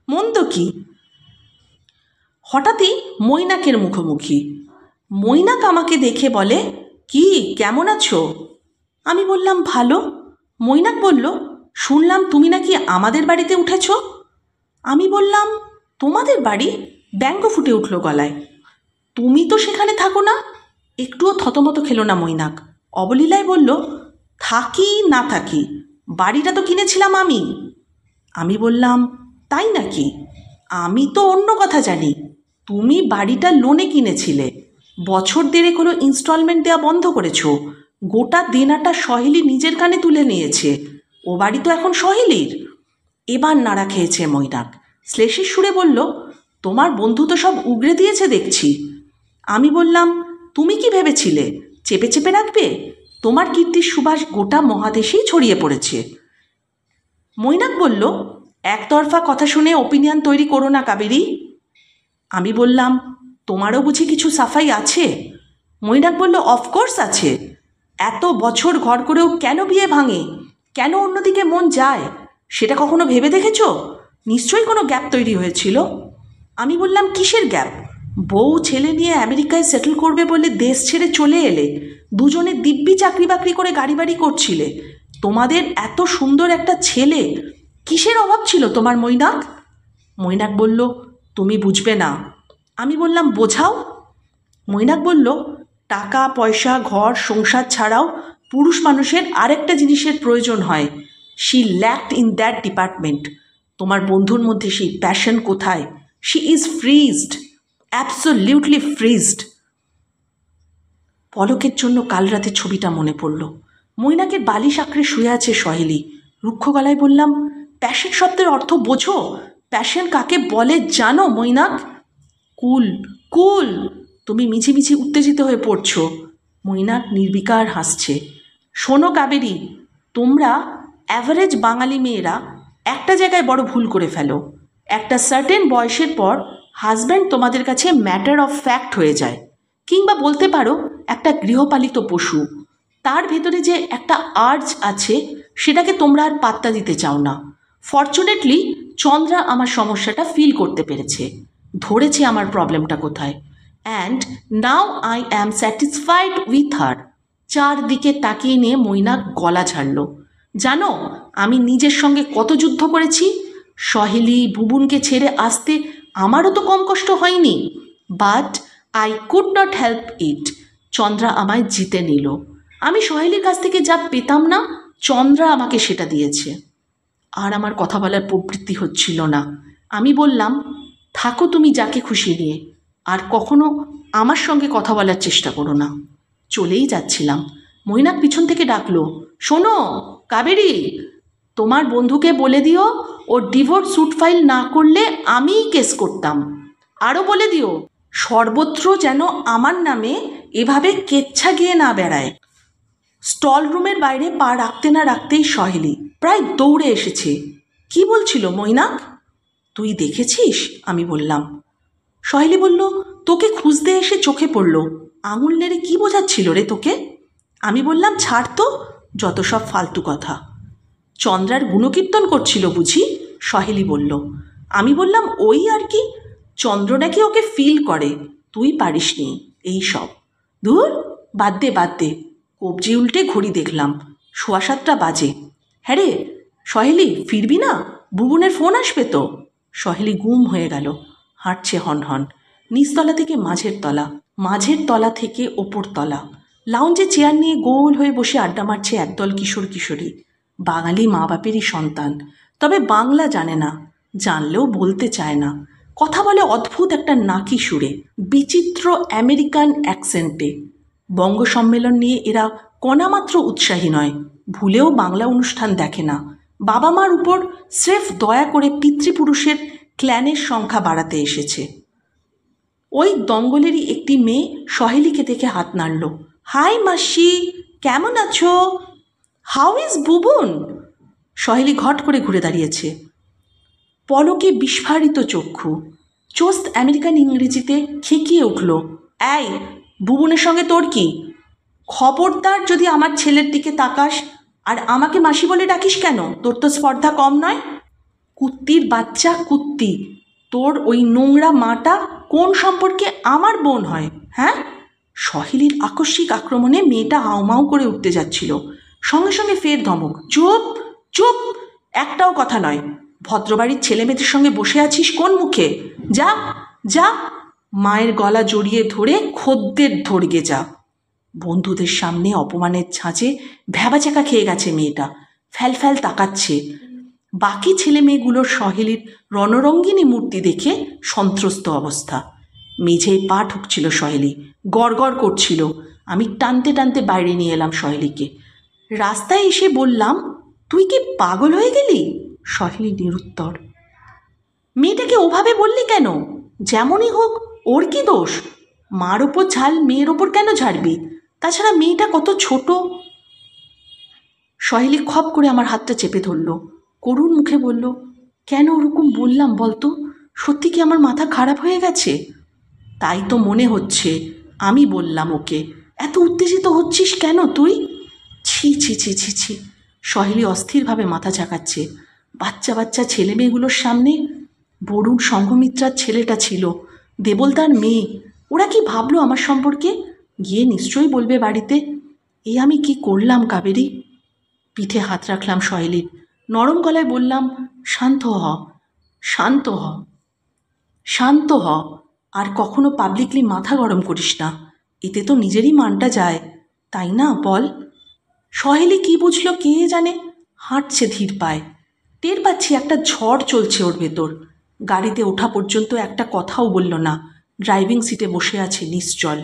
A: মন্দ কি? হঠাৎই মৈনাকের মুখোমুখি। মৈনাক আমাকে দেখে বলে, কি কেমন আছো? আমি বললাম ভালো। মৈনাক বলল, শুনলাম তুমি নাকি আমাদের বাড়িতে উঠেছ। আমি বললাম, তোমাদের বাড়ি? ব্যঙ্গ ফুটে উঠল গলায়। তুমি তো সেখানে থাকো না। একটুও থতমত খেলো না মৈনাক, অবলীলায় বলল, থাকি না থাকি, বাড়িটা তো কিনেছিলাম আমি। আমি বললাম, তাই নাকি? আমি তো অন্য কথা জানি। তুমি বাড়িটা লোনে কিনেছিলে, বছর দেড়েক হলো ইনস্টলমেন্ট দেওয়া বন্ধ করেছ। গোটা দেনাটা সহেলি নিজের কানে তুলে নিয়েছে। ও বাড়ি তো এখন সহেলির। এবার নাড়া খেয়েছে মৈনাক। শ্লেষের সুরে বলল, তোমার বন্ধু তো সব উগরে দিয়েছে দেখছি। আমি বললাম, তুমি কি ভেবেছিলে চেপে চেপে রাখবে? তোমার কীর্তির সুবাস গোটা মহাদেশেই ছড়িয়ে পড়েছে। মৈনাক বলল, একতরফা কথা শুনে ওপিনিয়ন তৈরি করো না কাবেরী। আমি বললাম, তোমারও বুঝি কিছু সাফাই আছে? মৈনাক বলল, অফকোর্স আছে। এত বছর ঘর করেও কেন বিয়ে ভাঙে, কেন অন্যদিকে মন যায়, সেটা কখনো ভেবে দেখেছ? নিশ্চয়ই কোনো গ্যাপ তৈরি হয়েছিল। আমি বললাম, কিসের গ্যাপ? বউ ছেলে নিয়ে আমেরিকায় সেটেল করবে বলে দেশ ছেড়ে চলে এলে, দুজনে দিব্যি চাকরি বাকরি করে গাড়ি বাড়ি করছিলে। তোমাদের এত সুন্দর একটা ছেলে, কিসের অভাব ছিল তোমার মৈনাক? মৈনাক বলল, তুমি বুঝবে না। আমি বললাম, বোঝাও। মৈনাক বলল, টাকা পয়সা ঘর সংসার ছাড়াও পুরুষ মানুষের আরেকটা জিনিসের প্রয়োজন হয়। She lacked in that department. তোমার বন্ধুর মধ্যে সেই প্যাশন কোথায়? She is freezed, absolutely freezed. পলকের জন্য কাল রাতে ছবিটা মনে পড়ল। মৈনাকের বালিশ আঁকড়ে শুয়ে আছে সহেলি। রুক্ষ গলায় বললাম, প্যাশন শব্দের অর্থ বোঝো? প্যাশন কাকে বলে জানো মৈনাক? কুল, কুল। তুমি মিছিমিছি উত্তেজিত হয়ে পড়ছ। মৈনাক নির্বিকার হাসছে। শোনো কাবেরী, তোমরা অ্যাভারেজ বাঙালি মেয়েরা একটা জায়গায় বড় ভুল করে ফেলো। একটা সার্টেন বয়সের পর হাজব্যান্ড তোমাদের কাছে ম্যাটার অফ ফ্যাক্ট হয়ে যায়, কিংবা বলতে পারো একটা গৃহপালিত পশু। তার ভেতরে যে একটা আর্জ আছে, সেটাকে তোমরা আর পাত্তা দিতে চাও না। ফর্চুনেটলি চন্দ্রা আমার সমস্যাটা ফিল করতে পেরেছে, ধরেছে আমার প্রবলেমটা কোথায়। And now I am satisfied with her. চারদিকে তাকিয়ে নিয়ে মৈনাক গলা ছাড়ল। জানো আমি নিজের সঙ্গে কত যুদ্ধ করেছি। সহেলি বুবুনকে ছেড়ে আসতে আমারও তো কম কষ্ট হয়নি। But I could not help it. Chandra আমায় জিতে নিল। আমি সহেলির কাছ থেকে যা পেতাম না, চন্দ্রা আমাকে সেটা দিয়েছে। আর আমার কথা বলার প্রবৃত্তি হচ্ছিল না। আমি বললাম, থাকো তুমি যাকে খুশি নিয়ে, আর কখনো আমার সঙ্গে কথা বলার চেষ্টা করো না। চলেই যাচ্ছিলাম, মৈনাক পিছন থেকে ডাকলো, শোনো কাবেরী, তোমার বন্ধুকে বলে দিও ওর ডিভোর্স স্যুট ফাইল না করলে আমিই কেস করতাম। আরও বলে দিও সর্বত্র যেন আমার নামে এভাবে কেচ্ছা গিয়ে না বেড়ায়। স্টল রুমের বাইরে পা রাখতে না রাখতেই সহেলি প্রায় দৌড়ে এসেছে। কি বলছিল মৈনাক? তুই দেখেছিস? আমি বললাম। সহেলি বলল, তোকে খুঁজতে এসে চোখে পড়ল। আঙুল নেড়ে কি বোঝাচ্ছিল রে তোকে? আমি বললাম, ছাড় তো, যত সব ফালতু কথা। চন্দ্রার গুণকীর্তন করছিল বুঝি? সহেলি বলল। আমি বললাম, ওই আর কি, চন্দ্র নাকি ওকে ফিল করে, তুই পারিসনি এই সব। ধুর, বাদ দে বাদ দে। কবজি উল্টে ঘড়ি দেখলাম, 7:15 বাজে। হ্যাঁ রে সহেলি, ফিরবি না? বুবুনের ফোন আসবে তো। সহেলি গুম হয়ে গেল, হাঁটছে হনহন। নিচতলা থেকে মাঝের তলা, মাঝের তলা থেকে ওপর তলা। লাউঞ্জে চেয়ার নিয়ে গোল হয়ে বসে আড্ডা মারছে একদল কিশোর কিশোরী। বাঙালি মা বাপেরই সন্তান, তবে বাংলা জানে না, জানলেও বলতে চায় না। কথা বলে অদ্ভুত একটা নাকি সুরে, বিচিত্র আমেরিকান অ্যাকসেন্টে। বঙ্গ সম্মেলন নিয়ে এরা কণামাত্র উৎসাহী নয়, ভুলেও বাংলা অনুষ্ঠান দেখে না। বাবা মার উপর স্রেফ দয়া করে পিতৃপুরুষের ক্ল্যানের সংখ্যা বাড়াতে এসেছে। ওই দঙ্গলেরই একটি মেয়ে সহেলিকে দেখে হাত নাড়ল। হাই মাসি, কেমন আছো? How is Bubun? সহেলি ঘট করে ঘুরে দাঁড়িয়েছে, পলকে বিস্ফারিত চক্ষু, চোস্ত আমেরিকান ইংরেজিতে খেকিয়ে উঠল, এই বুবুনের সঙ্গে তোর কি? খবরদার যদি আমার ছেলের দিকে তাকাস। আর আমাকে মাসি বলে ডাকিস কেন? তোর তো স্পর্ধা কম নয়। কুত্তির বাচ্চা কুত্তি, তোর ওই নোংরা মাটা কোন সম্পর্কে আমার বোন হয়? হ্যাঁ? সহেলির আকস্মিক আক্রমণে মেয়েটা হাউমাউ করে উঠতে যাচ্ছিল, সঙ্গে সঙ্গে ফের ধমক, চুপ চুপ, একটাও কথা নয়। ভদ্রবাড়ির ছেলেমেয়েদের সঙ্গে বসে আছিস কোন মুখে? যা যা, মায়ের গলা জড়িয়ে ধরে খদ্দের ধরগে যা। বন্ধুদের সামনে অপমানের ছাঁচে ভ্যাবাচাকা খেয়ে গেছে মেয়েটা, ফ্যাল ফ্যাল তাকাচ্ছে। বাকি ছেলে মেয়েগুলোর সহেলির রণরঙ্গিনী মূর্তি দেখে সন্ত্রস্ত অবস্থা। মেঝেয় পা ঠুকছিল সহেলি, গড়গড় করছিল। আমি টানতে টানতে বাইরে নিয়ে এলাম সহেলিকে। রাস্তায় এসে বললাম, তুই কি পাগল হয়ে গেলি? সহেলি নিরুত্তর। মেয়েটাকে ওভাবে বললি কেন? যেমনই হোক ওর কি দোষ? মার ওপর ঝাল মেয়ের ওপর কেন ঝাড়বি? তাছাড়া মেয়েটা কত ছোট। সহেলি খপ করে আমার হাতটা চেপে ধরল, করুণ মুখে বলল, কেন ওরকম বললাম বলতো? সত্যি কি আমার মাথা খারাপ হয়ে গেছে? তাই তো মনে হচ্ছে। আমি বললাম ওকে, এত উত্তেজিত হচ্ছিস কেন তুই? ছি ছি ছি ছি ছি। সহেলি অস্থিরভাবে মাথা ঝাঁকাচ্ছে। বাচ্চা বাচ্চা ছেলে মেয়েগুলোর সামনে। বরুণ সংঘমিত্রার ছেলেটা ছিল, দেবলদার মেয়ে, ওরা কি ভাবলো আমার সম্পর্কে? গিয়ে নিশ্চয়ই বলবে বাড়িতে। এ আমি কি করলাম কাবেরী? পিঠে হাত রাখলাম সহেলির, নরম গলায় বললাম, শান্ত হ, শান্ত হ, শান্ত হ। আর কখনো পাবলিকলি মাথা গরম করিস না, এতে তো নিজেরই মানটা যায়, তাই না বল? সহেলি কি বুঝলো কে জানে, হাঁটছে ধীর পায়। টের পাচ্ছি একটা ঝড় চলছে ওর ভেতর। গাড়িতে ওঠা পর্যন্ত একটা কথাও বলল না, ড্রাইভিং সিটে বসে আছে নিশ্চল।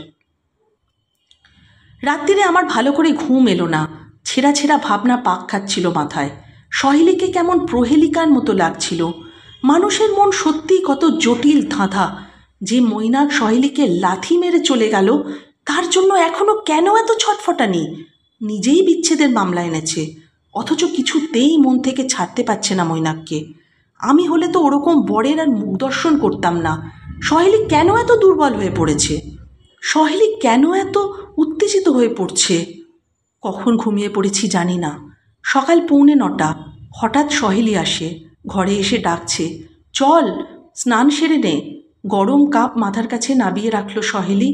A: রাত্রিরে আমার ভালো করে ঘুম এলো না, ছেঁড়া ছেঁড়া ভাবনা পাক খাচ্ছিল মাথায়। সহেলিকে কেমন প্রহেলিকার মতো লাগছিল। মানুষের মন সত্যিই কত জটিল ধাঁধা। যে মৈনাক সহেলিকে লাথি মেরে চলে গেল, তার জন্য এখনও কেন এত ছটফটানি? নিজেই বিচ্ছেদের মামলা এনেছে, অথচ কিছুতেই মন থেকে ছাড়তে পারছে না মৈনাককে। আমি হলে তো ওরকম বরের আর মুখ দর্শন করতাম না। সহেলি কেন এত দুর্বল হয়ে পড়েছে? সহেলি কেন এত উত্তেজিত হয়ে পড়ছে? কখন ঘুমিয়ে পড়েছি জানি না। সকাল 9:45, হঠাৎ সহেলি আসে, ঘরে এসে ডাকছে, চল স্নান সেরে নে। গরম কাপ মাথার কাছে নাবিয়ে রাখলো সহেলি,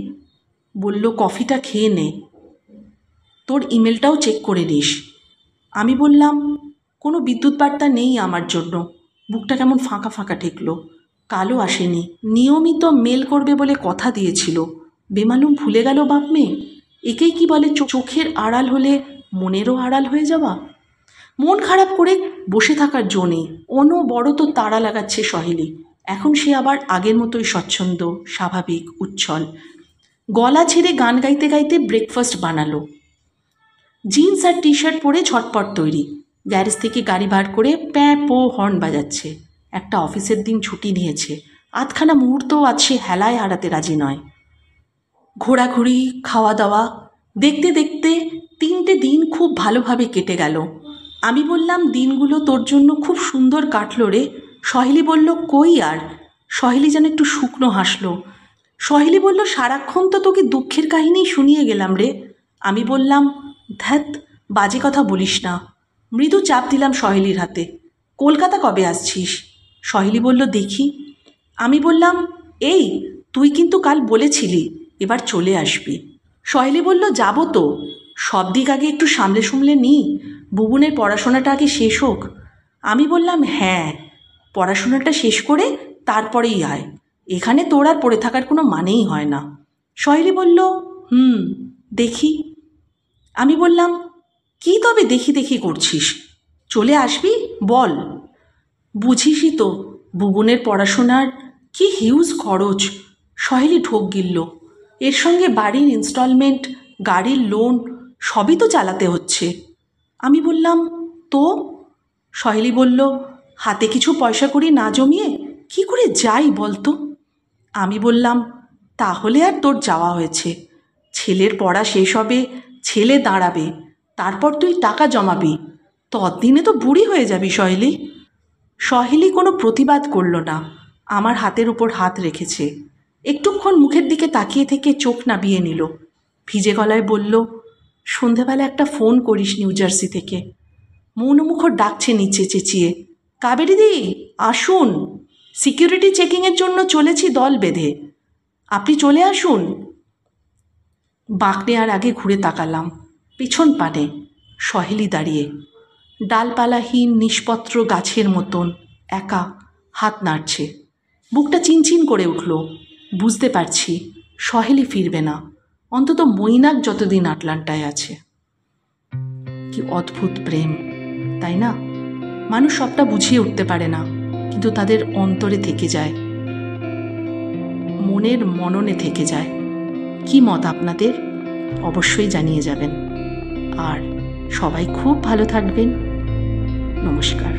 A: বলল, কফিটা খেয়ে নে, তোর ইমেলটাও চেক করে নিস। আমি বললাম, কোনো বিদ্যুৎ বার্তা নেই আমার জন্য। বুকটা কেমন ফাঁকা ফাঁকা ঠেকলো। কালও আসেনি, নিয়মিত মেল করবে বলে কথা দিয়েছিল, বেমালুম ভুলে গেল বাপ মেয়ে। একেই কি বলে চোখের আড়াল হলে মনেরও আড়াল হয়ে যাওয়া। মন খারাপ করে বসে থাকার জো নেই। অনবরত তাড়া লাগাচ্ছে সহেলি। এখন সে আবার আগের মতোই স্বচ্ছন্দ, স্বাভাবিক, উচ্ছল। গলা ছেড়ে গান গাইতে গাইতে ব্রেকফাস্ট বানালো। জিন্স আর টি শার্ট পরে ঝটপট তৈরি। গ্যারেজ থেকে গাড়ি বার করে প্যাঁ পো হর্ন বাজাচ্ছে। একটা অফিসের দিন ছুটি নিয়েছে। আধখানা মুহূর্তও আজ সে হেলায় হারাতে রাজি নয়। ঘোরাঘুরি, খাওয়া দাওয়া, দেখতে দেখতে 3টে দিন খুব ভালোভাবে কেটে গেল। আমি বললাম, দিনগুলো তোর জন্য খুব সুন্দর কাটলো রে। সহেলি বলল, কই আর। সহেলি যেন একটু শুকনো হাসলো। সহেলি বলল, সারাক্ষণ তো তোকে দুঃখের কাহিনী শুনিয়ে গেলাম রে। আমি বললাম, ধ্যাত, বাজে কথা বলিস না। মৃদু চাপ দিলাম সহেলির হাতে। কলকাতা কবে আসছিস? সহেলি বলল, দেখি। আমি বললাম, এই, তুই কিন্তু কাল বলেছিলি এবার চলে আসবি। সহেলি বলল, যাব তো, সব দিক আগে একটু সামলে সুমলে নি, বুবুনের পড়াশোনাটা আগে শেষ হোক। আমি বললাম, হ্যাঁ, পড়াশোনাটা শেষ করে তারপরেই আয়, এখানে তোর আর পড়ে থাকার কোনো মানেই হয় না। সহেলি বলল, দেখি। আমি বললাম, কি তবে দেখি দেখি করছিস, চলে আসবি বল। বুঝিসই তো, বুবুনের পড়াশোনার কি হিউজ খরচ। সহেলি ঢোক গিলল। এর সঙ্গে বাড়ির ইনস্টলমেন্ট, গাড়ির লোন, সবই তো চালাতে হচ্ছে। আমি বললাম, তো? সহেলি বলল, হাতে কিছু পয়সা করি না জমিয়ে কি করে যাই বলতো। আমি বললাম, তাহলে আর তোর যাওয়া হয়েছে। ছেলের পড়া শেষ হবে, ছেলে দাঁড়াবে, তারপর তুই টাকা জমাবি, ততদিনে তো বুড়ি হয়ে যাবি সহেলি। সহেলি কোনো প্রতিবাদ করল না, আমার হাতের উপর হাত রেখেছে। একটুক্ষণ মুখের দিকে তাকিয়ে থেকে চোখ নাবিয়ে নিল। ভিজে গলায় বলল, সন্ধেবেলা একটা ফোন করিস নিউ জার্সি থেকে। মৌনমুখর ডাকছে নিচে চেঁচিয়ে, কাবেরীদি আসুন, সিকিউরিটি চেকিংয়ের জন্য চলেছি দল বেঁধে, আপনি চলে আসুন। বাঁক নেওয়ার আগে ঘুরে তাকালাম। পিছন পানে সহেলি দাঁড়িয়ে, ডালপালাহীন নিষ্পত্র গাছের মতন একা, হাত নাড়ছে। বুকটা চিনচিন করে উঠল। বুঝতে পারছি সহেলি ফিরবে না, অন্তত মৈনাক যতদিন আটলান্টায় আছে। কি অদ্ভুত প্রেম, তাই না? মানুষ সবটা বুঝিয়ে উঠতে পারে না, কিন্তু তাদের অন্তরে থেকে যায়, মনের মননে থেকে যায়। কি মত আপনাদের? অবশ্যই জানিয়ে যাবেন। আর সবাই খুব ভালো থাকবেন। নমস্কার।